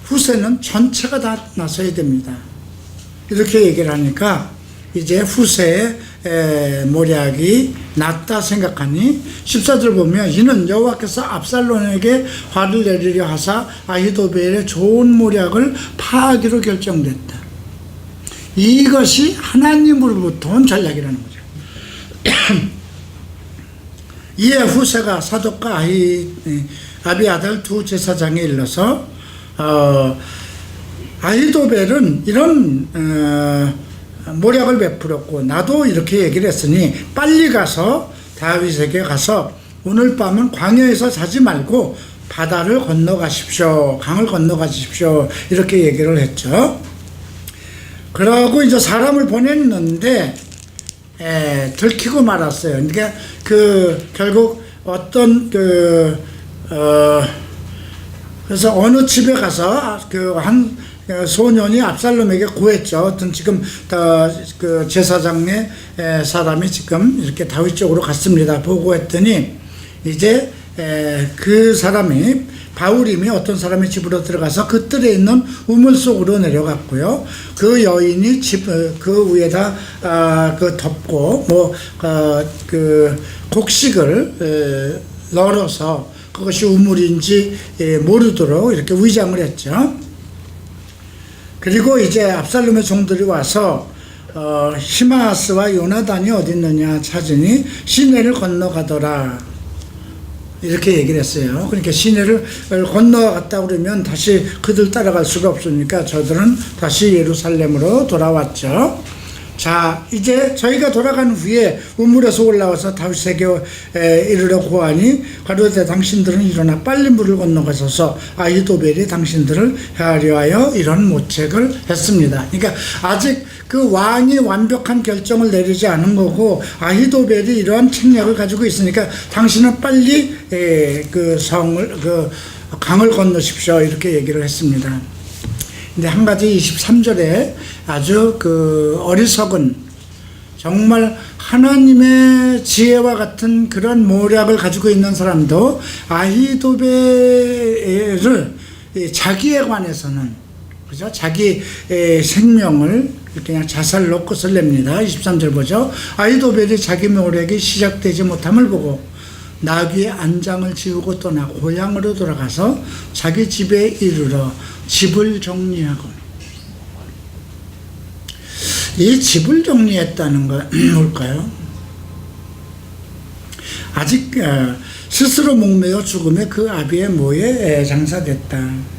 후세는 전체가 다 나서야 됩니다. 이렇게 얘기를 하니까 이제 후세의 모략이 낫다 생각하니 14절 보면 이는 여호와께서 압살롬에게 화를 내리려 하사 아히도벨의 좋은 모략을 파하기로 결정됐다. 이것이 하나님으로부터 온 전략이라는 거죠. 이에 후세가 사독과 아비아달 두 제사장에 일러서 아히도벨은 이런 모략을 베풀었고 나도 이렇게 얘기를 했으니 빨리 가서 다윗에게 가서 오늘 밤은 광야에서 자지 말고 바다를 건너가십시오. 강을 건너가십시오. 이렇게 얘기를 했죠. 그러고 이제 사람을 보냈는데 들키고 말았어요. 그러니까 결국 어떤 그래서 어느 집에 가서 한 소년이 압살롬에게 구했죠. 어떤 지금 그 제사장의 사람이 지금 이렇게 다윗 쪽으로 갔습니다. 보고했더니 이제 그 사람이 바울임이 어떤 사람의 집으로 들어가서 그 뜰에 있는 우물 속으로 내려갔고요. 그 여인이 그 위에다 덮고 그 곡식을 널어서 그것이 우물인지 모르도록 이렇게 위장을 했죠. 그리고 이제 압살롬의 종들이 와서 히마아스와 요나단이 어디 있느냐 찾으니 시내를 건너가더라. 이렇게 얘기를 했어요. 그러니까 시내를 건너갔다 그러면 다시 그들 따라갈 수가 없으니까 저들은 다시 예루살렘으로 돌아왔죠. 자, 이제 저희가 돌아간 후에 우물에서 올라와서 다윗에게 이르러 고하니 가로되 당신들은 일어나 빨리 물을 건너가셔서 아히도벨이 당신들을 헤아려 하여 이런 모책을 했습니다. 그러니까 아직 그 왕이 완벽한 결정을 내리지 않은 거고 아히도벨이 이러한 책략을 가지고 있으니까 당신은 빨리 그 강을 건너십시오. 이렇게 얘기를 했습니다. 근데 한 가지 23절에 아주 어리석은 정말 하나님의 지혜와 같은 그런 모략을 가지고 있는 사람도 아히도벨을 자기에 관해서는 그죠? 자기 생명을 그냥 자살로 끝을 냅니다. 23절 보죠. 아히도벨이 자기 모략이 시작되지 못함을 보고 나귀의 안장을 지우고 떠나 고향으로 돌아가서 자기 집에 이르러 집을 정리하고 이 집을 정리했다는 건 뭘까요? 아직 스스로 목매어 죽음의 그 아비의 모에 장사됐다.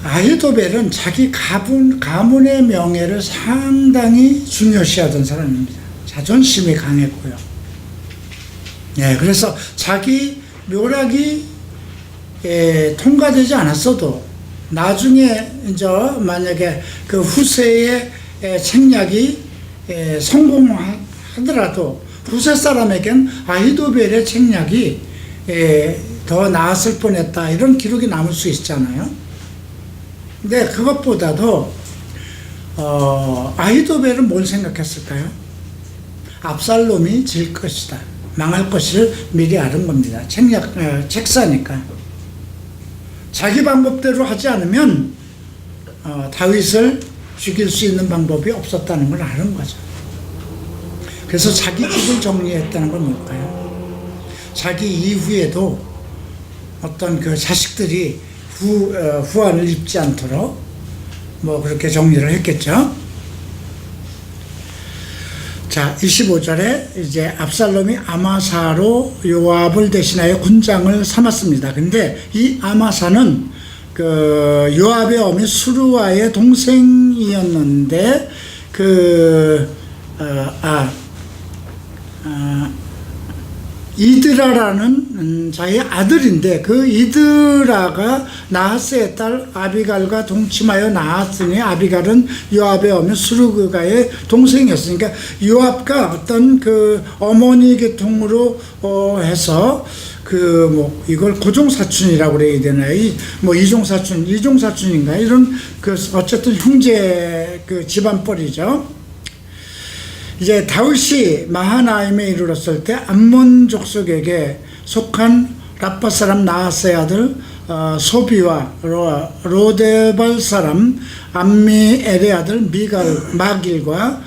아히도벨은 자기 가문의 명예를 상당히 중요시하던 사람입니다. 자존심이 강했고요. 그래서 자기 묘락이 통과되지 않았어도 나중에 이제 만약에 그 후세의 책략이 성공하더라도 후세 사람에겐 아히도벨의 책략이 더 나았을 뻔했다 이런 기록이 남을 수 있잖아요. 근데 그것보다도 아히도벨은 뭘 생각했을까요? 압살롬이 질 것이다, 망할 것을 미리 아는 겁니다. 책사니까. 자기 방법대로 하지 않으면 다윗을 죽일 수 있는 방법이 없었다는 걸 아는 거죠. 그래서 자기 집을 정리했다는 건 뭘까요? 자기 이후에도 어떤 그 자식들이 후환을 입지 않도록 그렇게 정리를 했겠죠. 자, 25절에 이제 압살롬이 아마사로 요압을 대신하여 군장을 삼았습니다. 근데 이 아마사는 요압의 어미 수르와의 동생이었는데 이드라라는 자의 아들인데 그 이드라가 나하스의 딸 아비갈과 동침하여 낳았으니 아비갈은 요압의 어미 수르가의 동생이었으니까 요압과 어떤 어머니 계통으로 해서 이걸 고종사춘이라고 그래야 되나요? 이종사춘인가? 이런 어쨌든 형제 집안뻘이죠. 이제 다윗이 마하나임에 이르렀을 때 암몬 족속에게 속한 라파 사람 나하스의 아들 소비와 로데발 사람 암미엘의 아들 마길과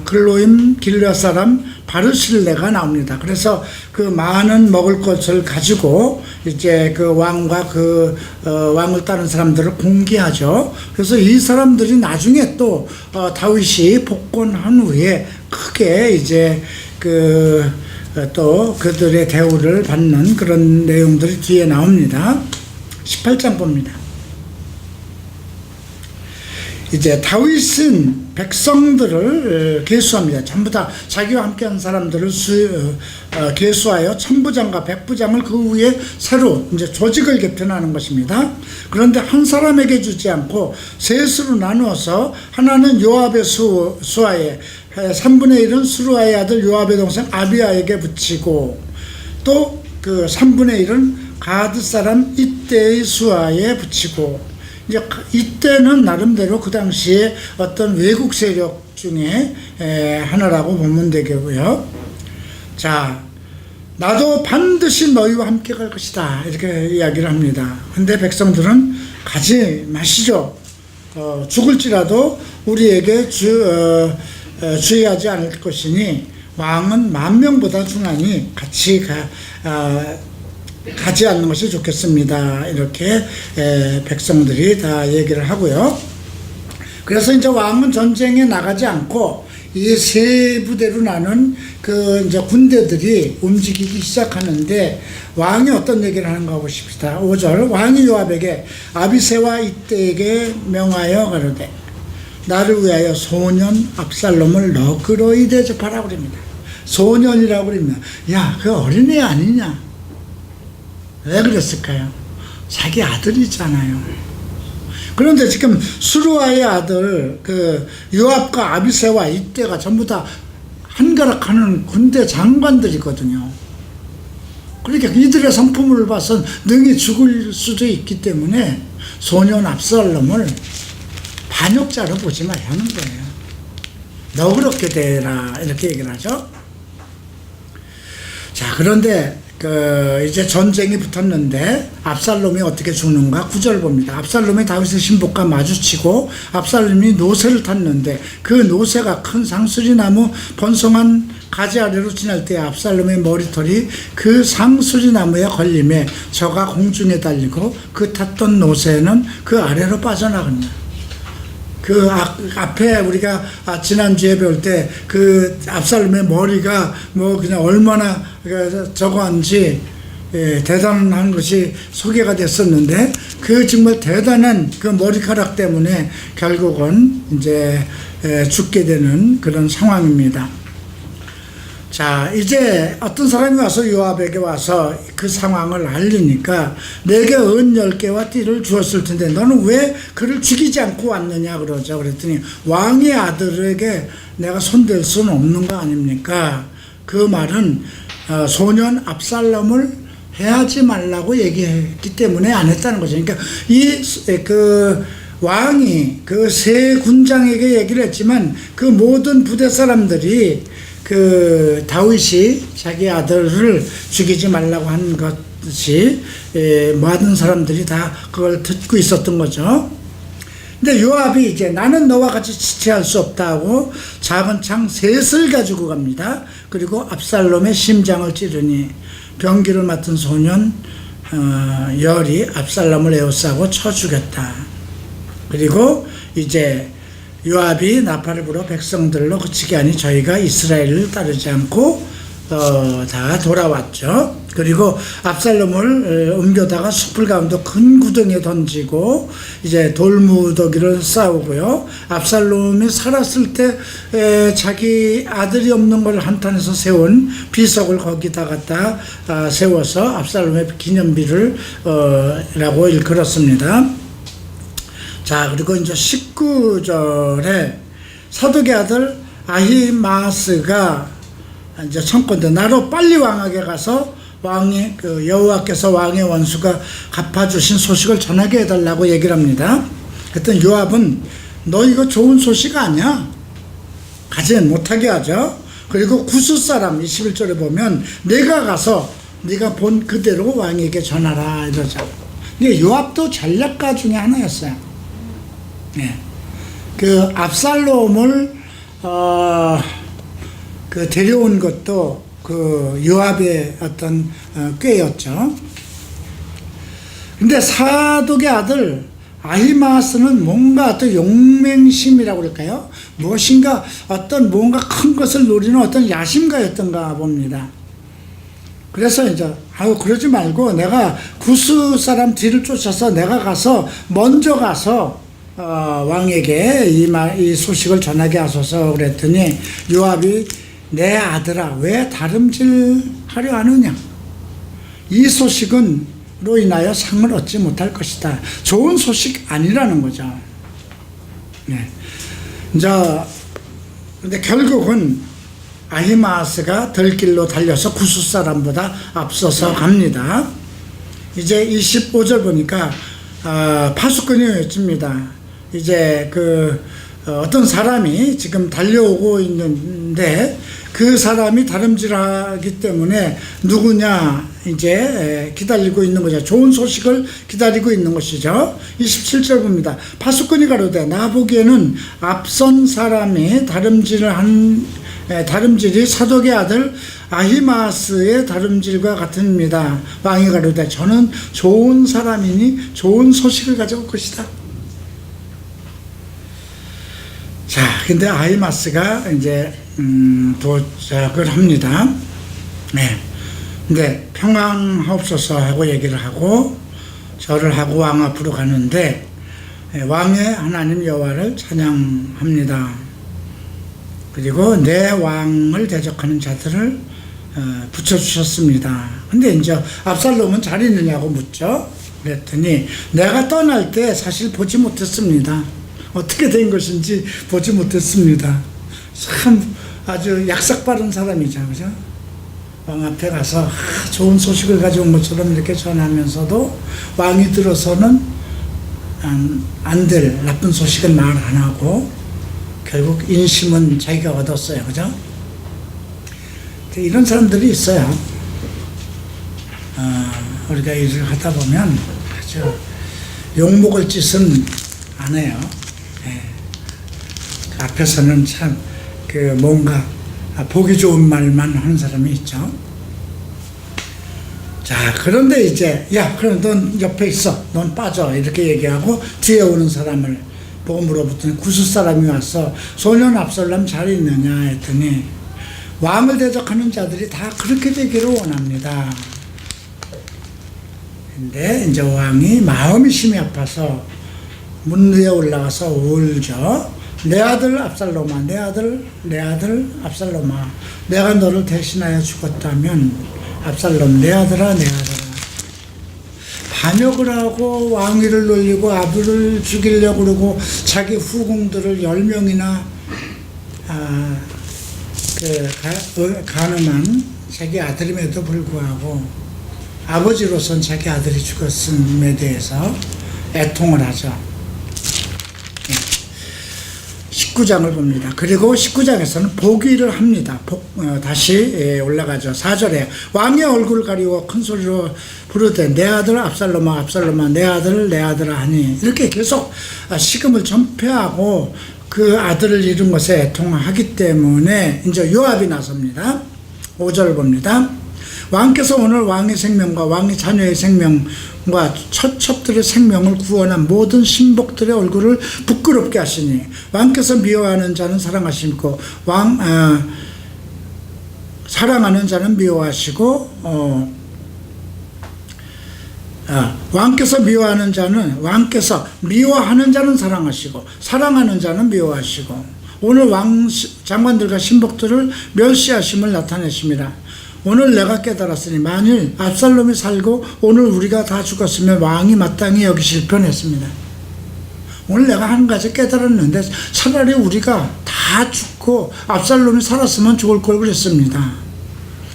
글로임 길앗 사람 바르실레가 나옵니다. 그래서 그 많은 먹을 것을 가지고 이제 그 왕과 왕을 따른 사람들을 공개하죠. 그래서 이 사람들이 나중에 또 다윗이 복권한 후에 크게 이제 또 그들의 대우를 받는 그런 내용들이 뒤에 나옵니다. 18장 봅니다. 이제 다윗은 백성들을 계수합니다. 전부 다 자기와 함께한 사람들을 계수하여 천부장과 백부장을 그 후에 새로 이제 조직을 개편하는 것입니다. 그런데 한 사람에게 주지 않고 셋으로 나누어서 하나는 요압의 수하에 3분의 1은 수루아의 아들 요압의 동생 아비야에게 붙이고 또 그 3분의 1은 가드 사람 이때의 수하에 붙이고 이제 이때는 나름대로 그 당시에 어떤 외국 세력 중에 하나라고 보면 되겠고요. 자, 나도 반드시 너희와 함께 갈 것이다 이렇게 이야기를 합니다. 근데 백성들은 가지 마시죠. 죽을지라도 우리에게 주의하지 않을 것이니 왕은 10,000명보다 중하니 같이 가지 않는 것이 좋겠습니다. 이렇게 백성들이 다 얘기를 하고요. 그래서 이제 왕은 전쟁에 나가지 않고 이 세 부대로 나눈 그 이제 군대들이 움직이기 시작하는데 왕이 어떤 얘기를 하는가 보십시다. 5절 왕이 요압에게 아비새와 이때에게 명하여 가로되 나를 위하여 소년 압살롬을 너그러이 대접하라 그럽니다. 소년이라고 그럽니다. 야, 그 어린애 아니냐? 왜 그랬을까요? 자기 아들이잖아요. 그런데 지금 수루아의 아들 그 요압과 아비새와 이때가 전부 다 한가락하는 군대 장관들이거든요. 그러니까 이들의 성품을 봐서 능히 죽을 수도 있기 때문에 소년 압살롬을 반역자로 보지 말라는 거예요. 너그럽게 대해라 이렇게 얘기를 하죠. 자, 그런데 이제 전쟁이 붙었는데 압살롬이 어떻게 죽는가? 9절 봅니다. 압살롬이 다윗의 신복과 마주치고 압살롬이 노새를 탔는데 그 노새가 큰 상수리나무 번성한 가지 아래로 지날 때 압살롬의 머리털이 그 상수리나무에 걸림에 저가 공중에 달리고 그 탔던 노새는 그 아래로 빠져나갑니다. 그 앞에 우리가 지난주에 배울 때 그 압살롬의 머리가 뭐 그냥 얼마나 저거한지 대단한 것이 소개가 됐었는데 그 정말 대단한 그 머리카락 때문에 결국은 이제 죽게 되는 그런 상황입니다. 자, 이제 어떤 사람이 와서 요압에게 와서 그 상황을 알리니까 내게 은 10개와 띠를 주었을 텐데 너는 왜 그를 죽이지 않고 왔느냐 그러죠. 그랬더니 왕의 아들에게 내가 손댈 수는 없는 거 아닙니까? 그 말은 소년 압살롬을 해하지 말라고 얘기했기 때문에 안 했다는 거죠. 그러니까 왕이 그 세 군장에게 얘기를 했지만 그 모든 부대 사람들이 그 다윗이 자기 아들을 죽이지 말라고 한 것이 모든 사람들이 다 그걸 듣고 있었던 거죠. 근데 요압이 이제 나는 너와 같이 지체할 수 없다고 작은 창 셋을 가지고 갑니다. 그리고 압살롬의 심장을 찌르니 병기를 맡은 소년 열이 압살롬을 에워싸고 쳐 죽였다. 그리고 이제 요압이 나팔을 불어 백성들로 그치게 하니 저희가 이스라엘을 따르지 않고 다 돌아왔죠. 그리고 압살롬을 옮겨다가 숲을 가운데 큰 구덩이에 던지고 이제 돌무더기를 쌓우고요. 압살롬이 살았을 때 자기 아들이 없는 걸 한탄해서 세운 비석을 거기다 갖다 세워서 압살롬의 기념비를 라고 일컬었습니다. 자, 그리고 이제 19절에 사독의 아들 아히마스가 이제 청건대 나로 빨리 왕에게 가서 왕의 여호와께서 왕의 원수가 갚아주신 소식을 전하게 해달라고 얘기를 합니다. 그랬더니 요압은 너 이거 좋은 소식 아니야? 가지 못하게 하죠. 그리고 구스 사람 21절에 보면 내가 가서 네가 본 그대로 왕에게 전하라 이러죠. 이게 요압도 전략가 중에 하나였어요. 그 압살롬을 그 데려온 것도 그 요압의 어떤 꾀였죠. 근데 사독의 아들 아히마아스는 뭔가 어떤 용맹심이라고 그럴까요? 무엇인가 어떤 뭔가 큰 것을 노리는 어떤 야심가였던가 봅니다. 그래서 이제 그러지 말고 내가 구스 사람 뒤를 쫓아서 내가 가서 먼저 가서 왕에게 이 소식을 전하게 하소서 그랬더니 요압이 내 아들아 왜 다름질하려 하느냐, 이 소식은로 인하여 상을 얻지 못할 것이다. 좋은 소식 아니라는 거죠. 네. 이제 근데 결국은 아히마아스가 들길로 달려서 구스 사람보다 앞서서 갑니다. 이제 25절 보니까 파수꾼이 외칩니다. 이제 어떤 사람이 지금 달려오고 있는데 그 사람이 다름질하기 때문에 누구냐 이제 기다리고 있는 거죠. 좋은 소식을 기다리고 있는 것이죠. 27절 봅니다. 파수꾼이 가로되 나 보기에는 앞선 사람이 다름질이 사독의 아들 아히마아스의 다름질과 같습니다. 왕이 가로되 저는 좋은 사람이니 좋은 소식을 가져올 것이다. 자, 근데 아히마아스가 이제 도착을 합니다. 네. 근데 평강하옵소서 하고 얘기를 하고 절을 하고 왕 앞으로 가는데 왕의 하나님 여호와를 찬양합니다. 그리고 내 왕을 대적하는 자들을 붙여주셨습니다. 근데 이제 압살롬은 잘 있느냐고 묻죠. 그랬더니 내가 떠날 때 사실 보지 못했습니다. 어떻게 된 것인지 보지 못했습니다. 참 아주 약삭 빠른 사람이죠. 그죠? 왕 앞에 가서 좋은 소식을 가져온 것처럼 이렇게 전하면서도 왕이 들어서는 안 될 나쁜 소식은 말 안 하고 결국 인심은 자기가 얻었어요. 그죠? 이런 사람들이 있어요. 우리가 일을 하다 보면 아주 욕먹을 짓은 안 해요. 네. 앞에서는 참 뭔가 보기 좋은 말만 하는 사람이 있죠. 자, 그런데 이제 그럼 넌 옆에 있어, 넌 빠져 이렇게 얘기하고 뒤에 오는 사람을 보고 물어봤더니 구스 사람이 와서 소년 압살롬 잘 있느냐 했더니 왕을 대적하는 자들이 다 그렇게 되기를 원합니다. 근데 이제 왕이 마음이 심히 아파서 문 위에 올라가서 울죠. 내 아들 압살롬아, 내 아들 압살롬아, 내가 너를 대신하여 죽었다면 압살롬 내 아들아, 내 아들아. 반역을 하고 왕위를 놀리고 아들을 죽이려고 그러고 자기 후궁들을 10명이나 가늠한 자기 아들임에도 불구하고 아버지로선 자기 아들이 죽었음에 대해서 애통을 하죠. 19장을 봅니다. 그리고 19장에서는 복위를 합니다. 다시 올라가죠. 4절에 왕의 얼굴을 가리고 큰 소리로 부르되 내 아들 압살롬아, 압살롬아, 내 아들아 하니 이렇게 계속 시금을 전폐하고 그 아들을 잃은 것에 애통하기 때문에 이제 요압이 나섭니다. 5절 봅니다. 왕께서 오늘 왕의 생명과 왕의 자녀의 생명과 처첩들의 생명을 구원한 모든 신복들의 얼굴을 부끄럽게 하시니 왕께서 미워하는 자는 사랑하시고 사랑하는 자는 미워하시고 왕께서 미워하는 자는 사랑하시고 사랑하는 자는 미워하시고 오늘 왕 장관들과 신복들을 멸시하심을 나타내십니다. 오늘 내가 깨달았으니 만일 압살롬이 살고 오늘 우리가 다 죽었으면 왕이 마땅히 여기실 뻔했습니다. 오늘 내가 한 가지 깨달았는데 차라리 우리가 다 죽고 압살롬이 살았으면 좋을 걸 그랬습니다.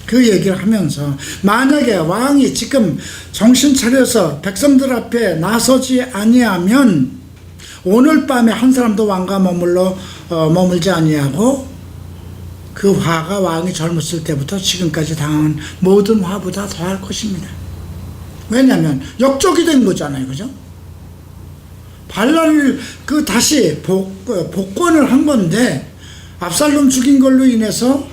그 얘기를 하면서 만약에 왕이 지금 정신 차려서 백성들 앞에 나서지 아니하면 오늘 밤에 한 사람도 왕과 머물지 아니하고 그 화가 왕이 젊었을 때부터 지금까지 당한 모든 화보다 더할 것입니다. 왜냐하면 역적이 된 거잖아요. 그죠? 반란을 다시 복권을 한 건데 압살롬 죽인 걸로 인해서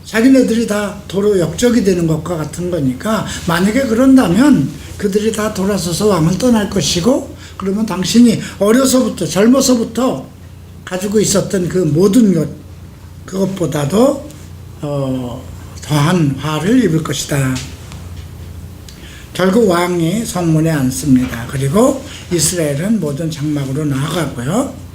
자기네들이 다 도로 역적이 되는 것과 같은 거니까, 만약에 그런다면 그들이 다 돌아서서 왕을 떠날 것이고, 그러면 당신이 어려서부터 젊어서부터 가지고 있었던 그 모든 것, 그것보다도 더한 화를 입을 것이다. 결국 왕이 성문에 앉습니다. 그리고 이스라엘은 모든 장막으로 나아가고요.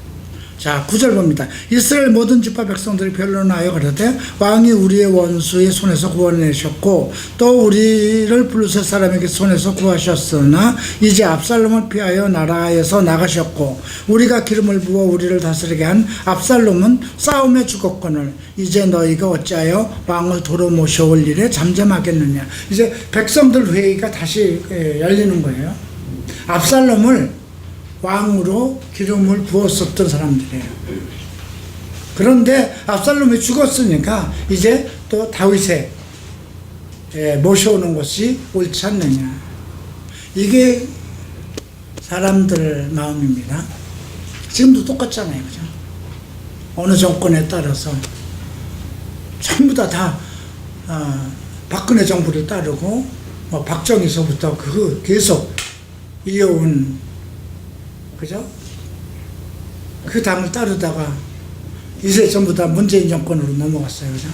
자, 9절 봅니다. 이스라엘 모든 지파 백성들이 변론하여 가로되 왕이 우리의 원수의 손에서 구원내셨고 또 우리를 블루셋 사람에게 손에서 구하셨으나 이제 압살롬을 피하여 나라에서 나가셨고 우리가 기름을 부어 우리를 다스리게 한 압살롬은 싸움에 죽었거늘 이제 너희가 어찌하여 왕을 도로 모셔올 일에 잠잠하겠느냐. 이제 백성들 회의가 다시 열리는 거예요. 압살롬을 왕으로 기름을 부었었던 사람들이에요. 그런데 압살롬이 죽었으니까 이제 또 다윗에 모셔오는 것이 옳지 않느냐. 이게 사람들 마음입니다. 지금도 똑같잖아요. 그죠? 어느 정권에 따라서 전부 다 박근혜 정부를 따르고 박정희서부터 계속 이어온, 그죠? 그 당을 따르다가 이제 전부 다 문재인 정권으로 넘어갔어요. 그죠?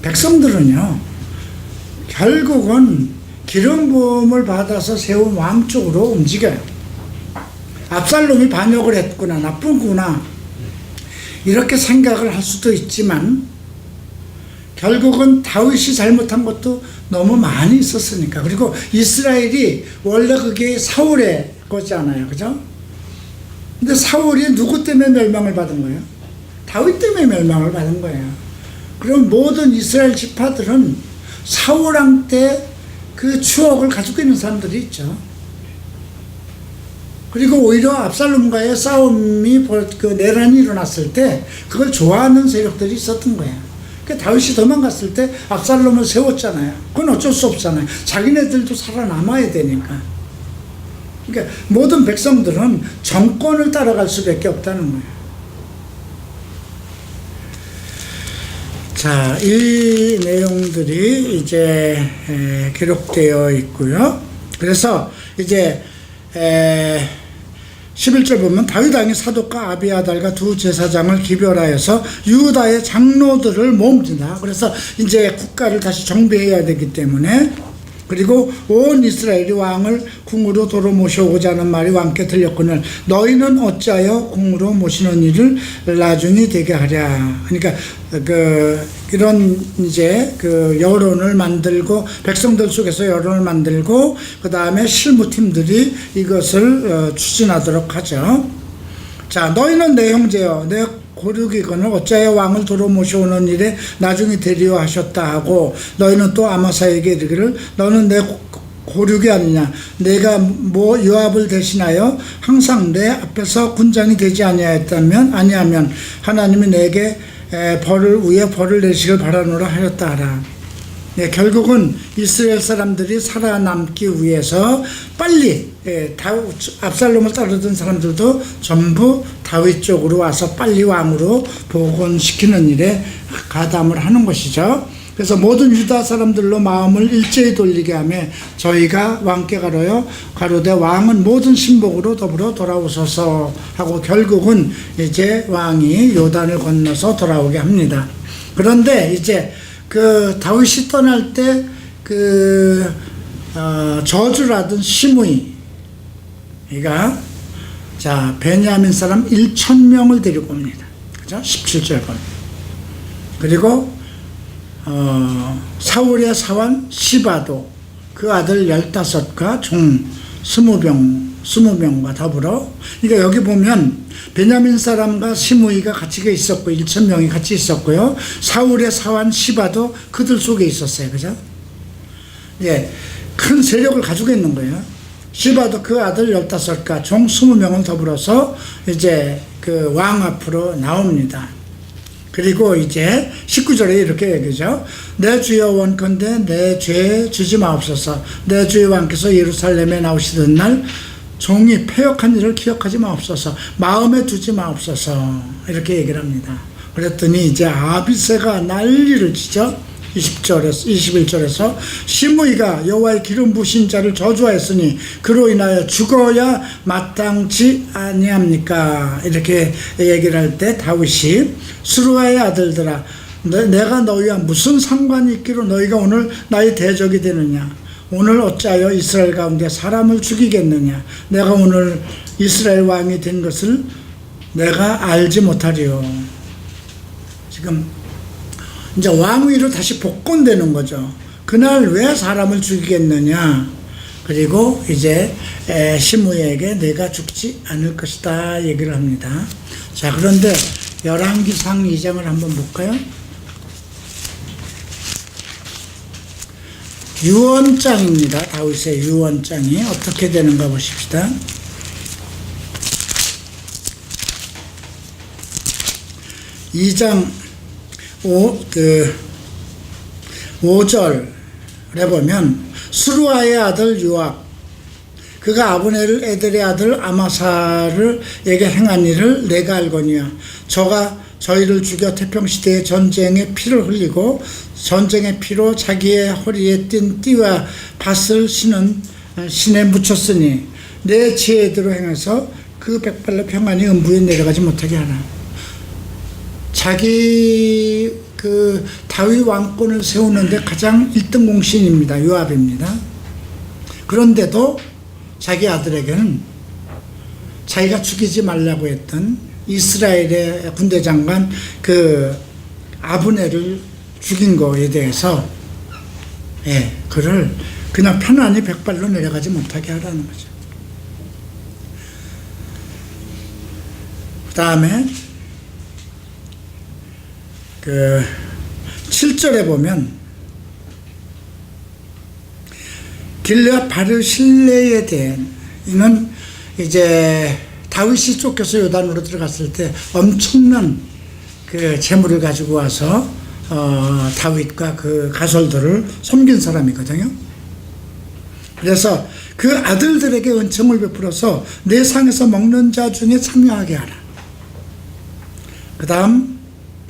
백성들은요, 결국은 기름 부음을 받아서 세운 왕 쪽으로 움직여요. 압살롬이 반역을 했구나, 나쁜구나, 이렇게 생각을 할 수도 있지만 결국은 다윗이 잘못한 것도 너무 많이 있었으니까. 그리고 이스라엘이 원래 그게 사울의 거잖아요. 그죠? 근데 사울이 누구 때문에 멸망을 받은 거예요? 다윗 때문에 멸망을 받은 거예요. 그럼 모든 이스라엘 지파들은 사울왕 때 그 추억을 가지고 있는 사람들이 있죠. 그리고 오히려 압살롬과의 싸움이, 내란이 일어났을 때 그걸 좋아하는 세력들이 있었던 거예요. 그러니까 다윗이 도망갔을 때 압살롬을 세웠잖아요. 그건 어쩔 수 없잖아요. 자기네들도 살아남아야 되니까. 그러니까 모든 백성들은 정권을 따라갈 수밖에 없다는 거예요. 자, 이 내용들이 이제 기록되어 있고요. 그래서 이제 11절 보면 다윗 왕이 사독과 아비아달과 두 제사장을 기별하여서 유다의 장로들을 모읍니다. 그래서 이제 국가를 다시 정비해야 되기 때문에, 그리고 온 이스라엘이 왕을 궁으로 도로 모셔오고자 하는 말이 왕께 들렸거늘 너희는 어찌하여 궁으로 모시는 일을 나중에 되게 하랴. 그러니까 이런 이제 여론을 만들고, 백성들 속에서 여론을 만들고, 그 다음에 실무팀들이 이것을 추진하도록 하죠. 자, 너희는 내 형제여 내 고륙이거늘 어찌하여 왕을 도로 모셔오는 일에 나중에 되리오 하셨다 하고, 너희는 또 아마사에게 이르기를 너는 내 고륙이 아니냐. 내가 요압을 대신하여 항상 내 앞에서 군장이 되지 아니하면 하나님이 내게 위에 벌을 내시길 바라노라 하였다 하라. 네, 결국은 이스라엘 사람들이 살아남기 위해서 빨리 압살롬을 따르던 사람들도 전부 다윗 쪽으로 와서 빨리 왕으로 복원시키는 일에 가담을 하는 것이죠. 그래서 모든 유다 사람들로 마음을 일제히 돌리게 하며 저희가 왕께 가로되 왕은 모든 신복으로 더불어 돌아오소서 하고, 결국은 이제 왕이 요단을 건너서 돌아오게 합니다. 그런데 이제 다윗이 떠날 때 저주를 하던 시므이가 베냐민 사람 1,000명을 데리고 옵니다. 그죠? 17절 보면. 그리고 사울의 사환 시바도 그 아들 15과 종 20명과 더불어, 그러니까 여기 보면 베냐민 사람과 시므이가 같이 있었고 1,000명이 같이 있었고요. 사울의 사환 시바도 그들 속에 있었어요. 그죠? 예, 큰 세력을 가지고 있는 거예요. 시바도 그 아들 15과 종 20명을 더불어서 이제 왕 앞으로 나옵니다. 그리고 이제 19절에 이렇게 얘기죠. 내 주여 원컨대 내 죄 주지 마옵소서. 내 주의 왕께서 예루살렘에 나오시던 날 종이 패역한 일을 기억하지 마옵소서, 마음에 두지 마옵소서, 이렇게 얘기를 합니다. 그랬더니 이제 아비새가 난리를 치죠. 21절에서 시므이가 여호와의 기름 부으신 자를 저주하였으니 그로 인하여 죽어야 마땅치 아니합니까? 이렇게 얘기를 할 때 다윗이 스루아의 아들들아, 내가 너희와 무슨 상관이 있기로 너희가 오늘 나의 대적이 되느냐? 오늘 어찌하여 이스라엘 가운데 사람을 죽이겠느냐? 내가 오늘 이스라엘 왕이 된 것을 내가 알지 못하리요. 지금 이제 왕위로 다시 복권되는 거죠. 그날 왜 사람을 죽이겠느냐? 그리고 이제 시므이에게 내가 죽지 않을 것이다 얘기를 합니다. 자, 그런데 열왕기상 2장을 한번 볼까요? 유언장입니다. 다윗의 유언장이 어떻게 되는가 보십시다. 2장 5절에 보면 스루아의 아들 요압, 그가 아브넬 에델의 아들 아마사르에게 행한 일을 내가 알거니와 저가 저희를 죽여 태평시대의 전쟁에 피를 흘리고 전쟁의 피로 자기의 허리에 띈 띠와 밭을 신에 묻혔으니 내 지혜대로 행해서 그 백발로 평안히 음부에 내려가지 못하게 하라. 자기 그 다윗 왕권을 세우는데 가장 1등 공신입니다. 요압입니다. 그런데도 자기 아들에게는 자기가 죽이지 말라고 했던 이스라엘의 군대 장관 그 아브넬을 죽인 거에 대해서 그를 그냥 편안히 백발로 내려가지 못하게 하라는 거죠. 그 다음에 그 7절에 보면 길르앗 바르실레에 대한 이는 이제 다윗이 쫓겨서 요단으로 들어갔을 때 엄청난 그 재물을 가지고 와서 다윗과 그 가솔들을 섬긴 사람이거든요. 그래서 그 아들들에게 은총을 베풀어서 내 상에서 먹는 자 중에 참여하게 하라. 그 다음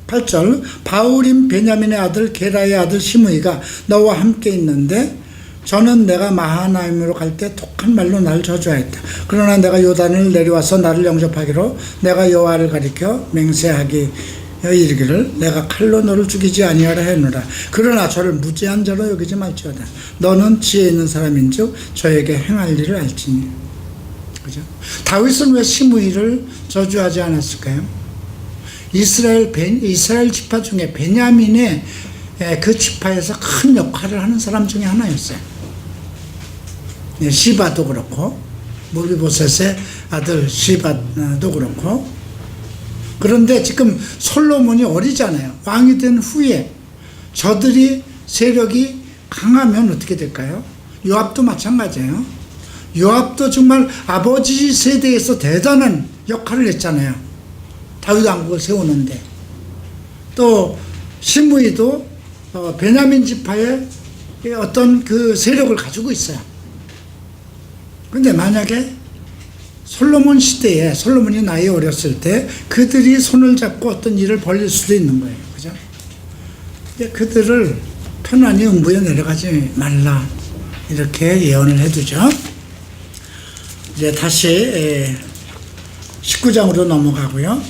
8절 바울임 베냐민의 아들 게라의 아들 시므이가 너와 함께 있는데 저는 내가 마하나임으로 갈 때 독한 말로 나를 저주하였다. 그러나 내가 요단을 내려와서 나를 영접하기로 내가 여호와를 가리켜 맹세하기 이르기를 내가 칼로 너를 죽이지 아니하라 했노라. 그러나 저를 무죄한 자로 여기지 말지어다. 너는 지혜 있는 사람인즉 저에게 행할 일을 알지니. 그죠? 다윗은 왜 시므이를 저주하지 않았을까요? 이스라엘 지파 중에 베냐민의 그 지파에서 큰 역할을 하는 사람 중에 하나였어요. 시바도 그렇고 무비보셋의 아들 시바도 그렇고. 그런데 지금 솔로몬이 어리잖아요. 왕이 된 후에 저들이 세력이 강하면 어떻게 될까요? 요압도 마찬가지예요. 요압도 정말 아버지 세대에서 대단한 역할을 했잖아요. 다윗 왕국을 세우는데. 또 시므이도 베냐민 지파의 어떤 그 세력을 가지고 있어요. 그런데 만약에 솔로몬 시대에 솔로몬이 나이 어렸을 때 그들이 손을 잡고 어떤 일을 벌일 수도 있는 거예요. 그죠? 그들을 편안히 음부에 내려가지 말라 이렇게 예언을 해두죠. 이제 다시 19장으로 넘어가고요.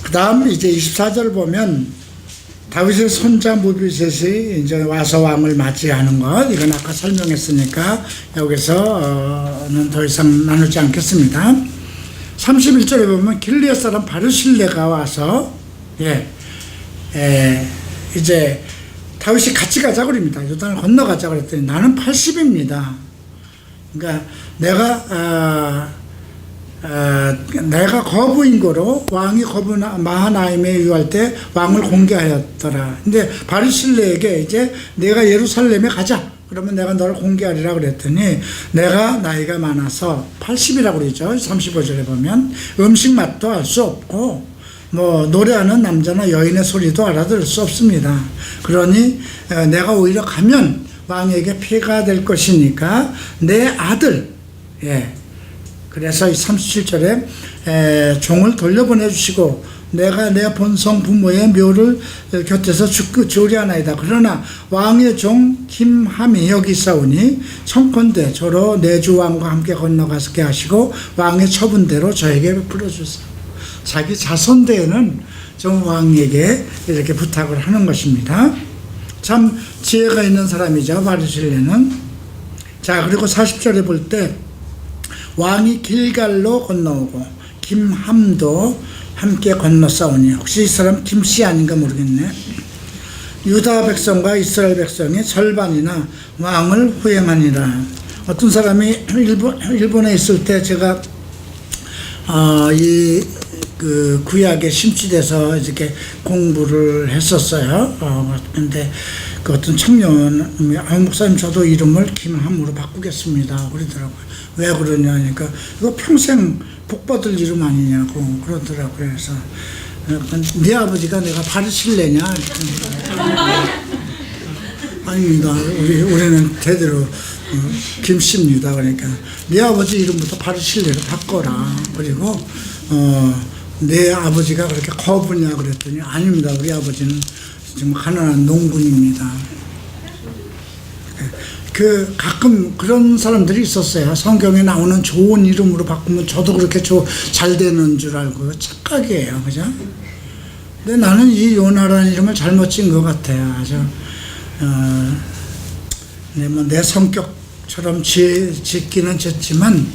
그 다음 이제 24절 보면 다윗의 손자 무비셋이 이제 와서 왕을 맞이하는 것, 이건 아까 설명했으니까 여기서는 더 이상 나누지 않겠습니다. 31절에 보면 길르앗 사람 바르실레가 와서 이제 다윗이 같이 가자 그럽니다. 요단을 건너가자 그랬더니 나는 80입니다. 그러니까 내가 거부인 거로 왕이 마하나임에 유할 때 왕을 공개하였더라. 근데 바르실레에게 이제 내가 예루살렘에 가자. 그러면 내가 너를 공개하리라 그랬더니 내가 나이가 많아서 80이라고 그러죠. 35절에 보면 음식 맛도 알 수 없고 뭐 노래하는 남자나 여인의 소리도 알아들을 수 없습니다. 그러니 내가 오히려 가면 왕에게 피해가 될 것이니까 내 아들, 그래서 이 37절에 종을 돌려보내 주시고 내가 내 본성 부모의 묘를 곁에서 조리하나이다. 그러나 왕의 종 김함이 여기 있사오니 청컨대 저로 내 주 왕과 함께 건너가게 하시고 왕의 처분대로 저에게 풀어주세요. 자기 자손대에는 좀 왕에게 이렇게 부탁을 하는 것입니다. 참 지혜가 있는 사람이죠, 바르실레는. 자, 그리고 40절에 볼 때 왕이 길갈로 건너오고 김함도 함께 건너싸우니, 혹시 이 사람 김씨 아닌가 모르겠네. 유다 백성과 이스라엘 백성의 절반이나 왕을 후행하니라. 어떤 사람이 일본에 있을 때 제가 그 구약에 심취돼서 이렇게 공부를 했었어요. 근데 그 어떤 청년이 목사님 저도 이름을 김함으로 바꾸겠습니다 그러더라고요. 왜 그러냐 하니까 이거 평생 복 받을 이름 아니냐고 그러더라고요. 그래서 네 아버지가 내가 바르실레냐? 아닙니다. 우리는 대대로 김씨입니다. 그러니까 네 아버지 이름부터 바르실레로 바꿔라. 그리고 내 아버지가 그렇게 거부냐 그랬더니 아닙니다. 우리 아버지는 지금 가난한 농군입니다. 그 가끔 그런 사람들이 있었어요. 성경에 나오는 좋은 이름으로 바꾸면 저도 그렇게 잘 되는 줄 알고 착각이에요. 그죠? 근데 나는 이 요나라는 이름을 잘못 지은 것 같아요. 아주 내 성격처럼 짓기는 짓지만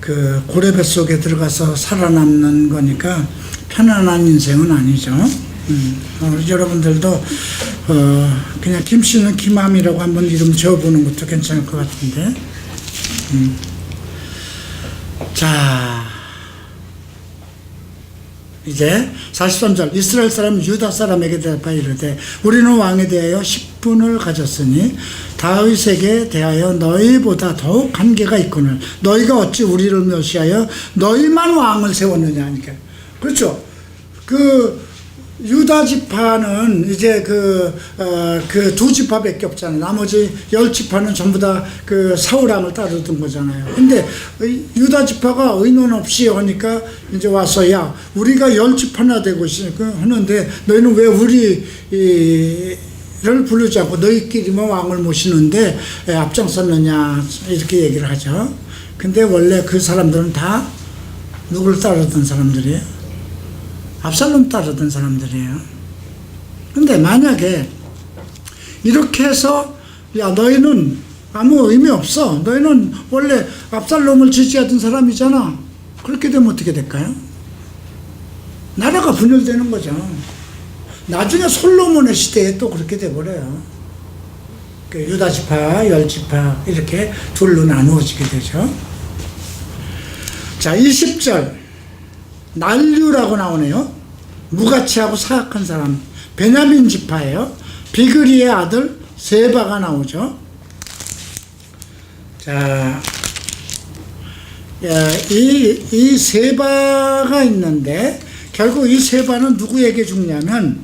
그 고래뱃 속에 들어가서 살아남는 거니까 편안한 인생은 아니죠. 여러분들도 그냥 김씨는 김함이라고 한번 이름 지어보는 것도 괜찮을 것 같은데. 자, 이제 43절 이스라엘 사람 유다 사람에게 대답하여 이르되 우리는 왕에 대하여 10분을 가졌으니 다윗에게 대하여 너희보다 더욱 관계가 있거늘 너희가 어찌 우리를 멸시하여 너희만 왕을 세웠느냐 하니까. 그렇죠. 그 유다 지파는 이제 그 두 지파밖에 없잖아요. 나머지 10지파는 전부 다 그 사울왕을 따르던 거잖아요. 근데 유다 지파가 의논 없이 하니까 이제 와서 야, 우리가 10지파나 되고 하는데 너희는 왜 우리를 부르지 않고 너희끼리만 왕을 모시는데 앞장섰느냐 이렇게 얘기를 하죠. 근데 원래 그 사람들은 다 누구를 따르던 사람들이에요? 압살롬 따르던 사람들이에요. 근데 만약에 이렇게 해서 야, 너희는 아무 의미 없어. 너희는 원래 압살롬을 지지하던 사람이잖아. 그렇게 되면 어떻게 될까요? 나라가 분열되는 거죠. 나중에 솔로몬의 시대에 또 그렇게 돼버려요. 유다 지파, 10지파 이렇게 둘로 나누어지게 되죠. 자, 20절 난류라고 나오네요. 무가치하고 사악한 사람 베냐민 지파예요. 비그리의 아들 세바가 나오죠. 자, 이 세바가 있는데 결국 이 세바는 누구에게 죽냐면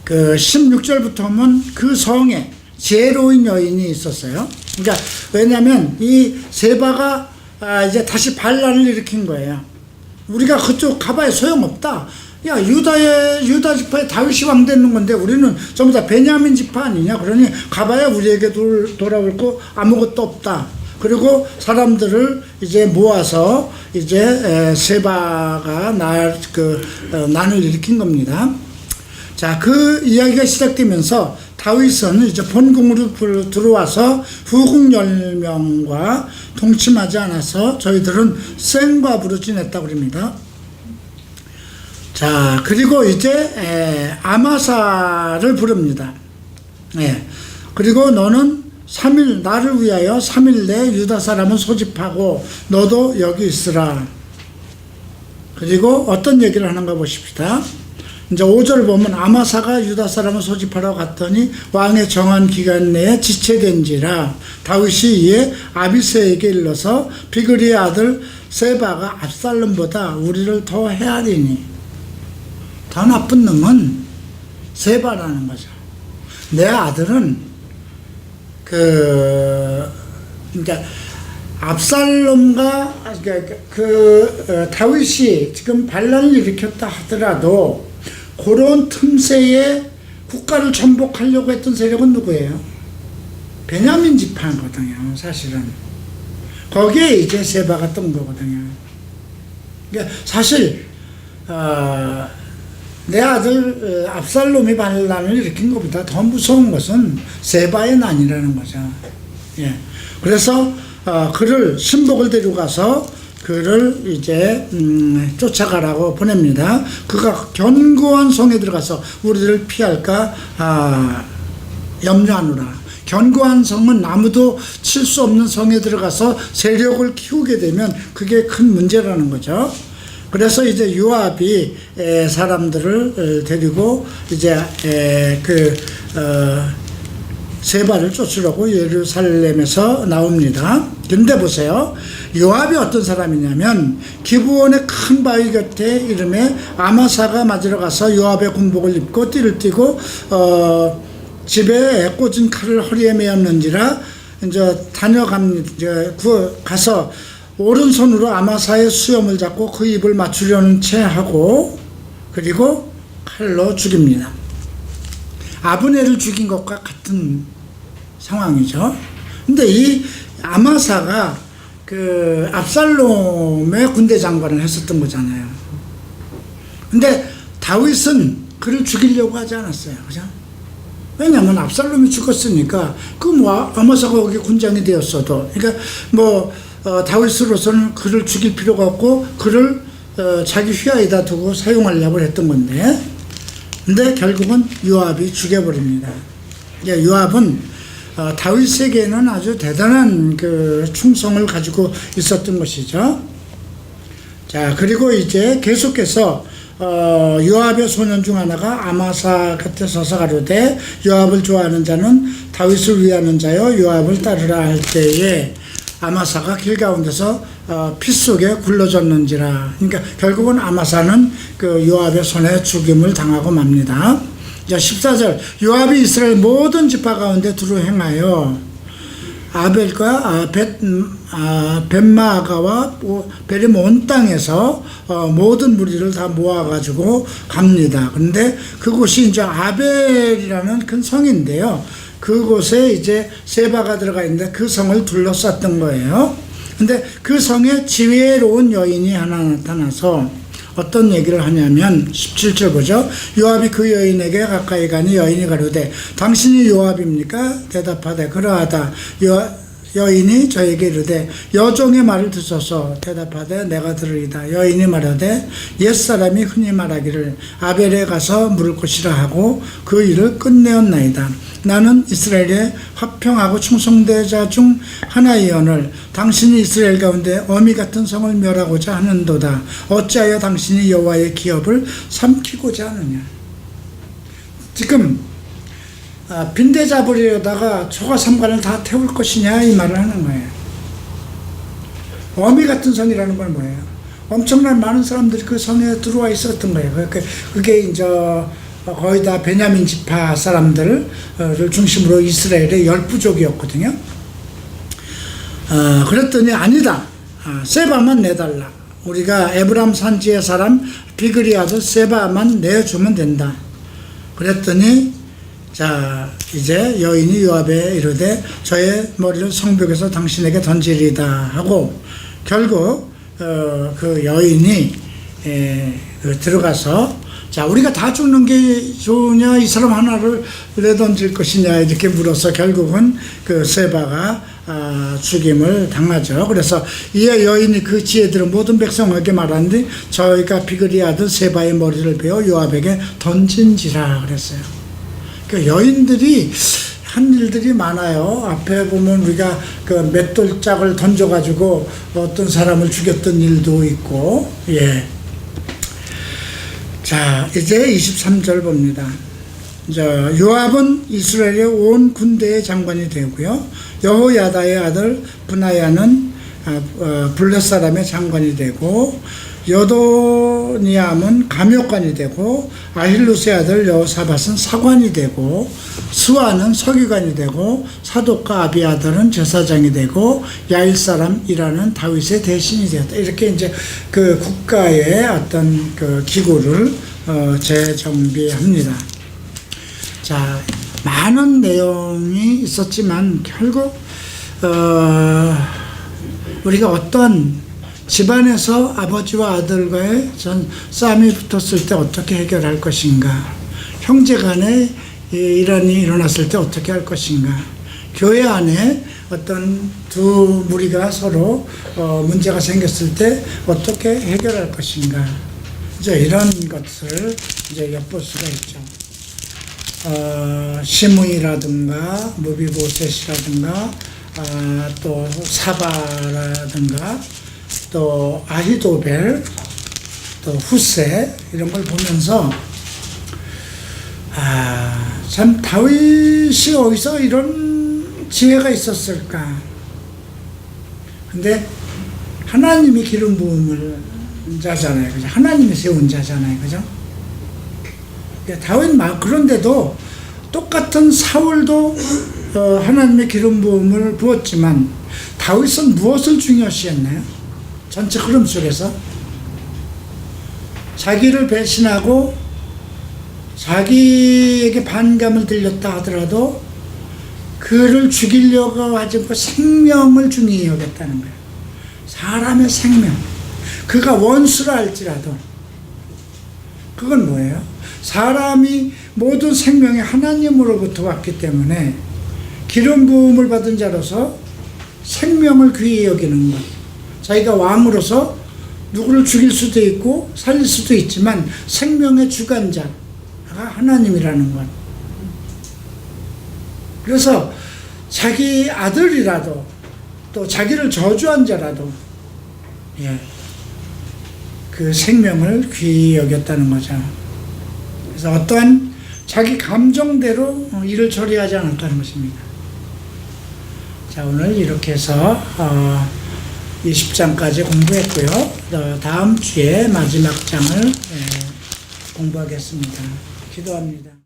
그 16절부터 보면 그 성에 제로인 여인이 있었어요. 그러니까 왜냐하면 이 세바가 이제 다시 반란을 일으킨 거예요. 우리가 그쪽 가봐야 소용없다. 야, 유다 지파에 다윗이 왕 되는 건데 우리는 전부 다 베냐민 지파 아니냐. 그러니 가봐야 우리에게 돌아올 거 아무것도 없다. 그리고 사람들을 이제 모아서 이제 세바가 난을 일으킨 겁니다. 자, 그 이야기가 시작되면서 다윗은 이제 본궁으로 들어와서 후궁 10명과 동침하지 않아서 저희들은 생과부로 지냈다고 그럽니다. 자, 그리고 이제 아마사를 부릅니다. 그리고 너는 3일 나를 위하여 3일 내에 유다 사람을 소집하고 너도 여기 있으라. 그리고 어떤 얘기를 하는가 보십시다. 이제 5절 보면 아마사가 유다 사람을 소집하러 갔더니 왕의 정한 기간 내에 지체된지라 다윗이 이에 아비새에게 일러서 비그리의 아들 세바가 압살롬보다 우리를 더 헤아리니. 더 나쁜 놈은 세바라는 거죠. 내 아들은 그러니까 압살롬과 다윗이 지금 반란을 일으켰다 하더라도 그런 틈새에 국가를 전복하려고 했던 세력은 누구예요? 베냐민 지파거든요, 사실은. 거기에 이제 세바가 뜬 거거든요. 그러니까 사실 내 아들 압살롬이 반란을 일으킨 것보다 더 무서운 것은 세바의 난이라는 거죠. 예. 그래서 그를 신복을 데려가서 그를 이제 쫓아가라고 보냅니다. 그가 견고한 성에 들어가서 우리를 피할까 염려하노라. 견고한 성은 아무도 칠 수 없는 성에 들어가서 세력을 키우게 되면 그게 큰 문제라는 거죠. 그래서 이제 요압이 사람들을 데리고 이제 세바를 쫓으려고 예루살렘에서 나옵니다. 근데 보세요. 요압이 어떤 사람이냐면 기브온의 큰 바위 곁에 이름에 아마사가 맞으러 가서 요압의 군복을 입고 띠를 띠고 집에 꽂은 칼을 허리에 메었는지라 이제 다녀갑니다. 이제 가서 오른손으로 아마사의 수염을 잡고 그 입을 맞추려는 채 하고 그리고 칼로 죽입니다. 아브넬을 죽인 것과 같은 상황이죠. 근데 이 아마사가 그 압살롬의 군대 장관을 했었던 거잖아요. 근데 다윗은 그를 죽이려고 하지 않았어요. 그죠? 왜냐하면 압살롬이 죽었으니까 아마사가 거기 군장이 되었어도 그러니까 다윗으로서는 그를 죽일 필요가 없고 그를 자기 휘하에다 두고 사용하려고 했던 건데 근데 결국은 요압이 죽여버립니다. 요압은 다윗에게는 아주 대단한 그 충성을 가지고 있었던 것이죠. 자, 그리고 이제 계속해서 요압의 소년 중 하나가 아마사 곁에 서서 가로되 요압을 좋아하는 자는 다윗을 위하는 자여 요압을 따르라 할 때에 아마사가 길 가운데서 피 속에 굴러졌는지라. 그러니까 결국은 아마사는 그 요압의 손에 죽임을 당하고 맙니다. 자, 14절 요압이 이스라엘 모든 지파 가운데 두루 행하여 아벨과 벳마아가와 베림 온 땅에서 모든 무리를 다 모아가지고 갑니다. 그런데 그곳이 이제 아벨이라는 큰 성인데요. 그곳에 이제 세바가 들어가 있는데 그 성을 둘러쌌던 거예요. 근데 그 성에 지혜로운 여인이 하나 나타나서 어떤 얘기를 하냐면 17절 보죠. 요압이 그 여인에게 가까이 가니 여인이 가로되 당신이 요압입니까? 대답하되 그러하다. 여인이 저에게 이르되 여종의 말을 듣소서. 대답하되 내가 들으리다. 여인이 말하되 옛사람이 흔히 말하기를 아벨에 가서 물을 것이라 하고 그 일을 끝내었나이다. 나는 이스라엘의 화평하고 충성대자 중 하나이오늘 당신이 이스라엘 가운데 어미 같은 성을 멸하고자 하는도다. 어찌하여 당신이 여호와의 기업을 삼키고자 하느냐. 지금 빈대 잡으려다가 초가 삼간을 다 태울 것이냐 이 말을 하는 거예요. 어미 같은 성이라는 건 뭐예요? 엄청난 많은 사람들이 그 성에 들어와 있었던 거예요. 그게 이제 거의 다 베냐민 지파 사람들을 중심으로 이스라엘의 10부족이었거든요. 그랬더니 아니다. 세바만 내달라. 우리가 에브람 산지의 사람 비그리 아들 세바만 내주면 된다. 그랬더니 자, 이제 여인이 요압에 이르되 저의 머리를 성벽에서 당신에게 던지리다 하고 결국 그 여인이 들어가서 자, 우리가 다 죽는 게 좋으냐 이 사람 하나를 왜 던질 것이냐 이렇게 물어서 결국은 그 세바가 죽임을 당하죠. 그래서 이에 여인이 그 지혜들은 모든 백성에게 말하는데 저희가 비그리 아들 세바의 머리를 베어 요압에게 던진지라 그랬어요. 그 여인들이 한 일들이 많아요. 앞에 보면 우리가 그 맷돌짝을 던져가지고 어떤 사람을 죽였던 일도 있고, 예. 자, 이제 23절 봅니다. 요압은 이스라엘의 온 군대의 장관이 되고요. 여호야다의 아들 브나야는 블렛 사람의 장관이 되고, 여도니암은 감역관이 되고, 아힐루스의 아들 여호사밧은 사관이 되고, 스와는 서기관이 되고, 사독과 아비아달은 제사장이 되고, 야일 사람이라는 다윗의 대신이 되었다. 이렇게 이제 그 국가의 어떤 그 기구를 재정비합니다. 자, 많은 내용이 있었지만 결국 우리가 어떤 집안에서 아버지와 아들과의 싸움이 붙었을 때 어떻게 해결할 것인가, 형제간에 이란이 일어났을 때 어떻게 할 것인가, 교회 안에 어떤 두 무리가 서로 문제가 생겼을 때 어떻게 해결할 것인가, 이제 이런 것을 이제 엿볼 수가 있죠. 시므이라든가 무비보셋이라든가 또 사바라든가 또 아히도벨, 또 후세, 이런 걸 보면서 참 다윗이 어디서 이런 지혜가 있었을까. 근데 하나님이 기름 부음을 자잖아요, 그죠? 하나님이 세운 자잖아요, 그죠? 다윗 그런데도 똑같은 사울도 하나님의 기름 부음을 부었지만 다윗은 무엇을 중요시했나요? 전체 흐름 속에서 자기를 배신하고 자기에게 반감을 들렸다 하더라도 그를 죽이려고 하지 않고 생명을 중요히 여겼다는 거예요. 사람의 생명, 그가 원수라 할지라도. 그건 뭐예요? 사람이 모든 생명이 하나님으로부터 왔기 때문에 기름 부음을 받은 자로서 생명을 귀히 여기는 것. 자기가 왕으로서 누구를 죽일 수도 있고 살릴 수도 있지만 생명의 주관자가 하나님이라는 것. 그래서 자기 아들이라도 또 자기를 저주한 자라도 그 생명을 귀히 여겼다는 거죠. 그래서 어떠한 자기 감정대로 일을 처리하지 않았다는 것입니다. 자, 오늘 이렇게 해서 20장까지 공부했고요. 다음 주에 마지막 장을 공부하겠습니다. 기도합니다.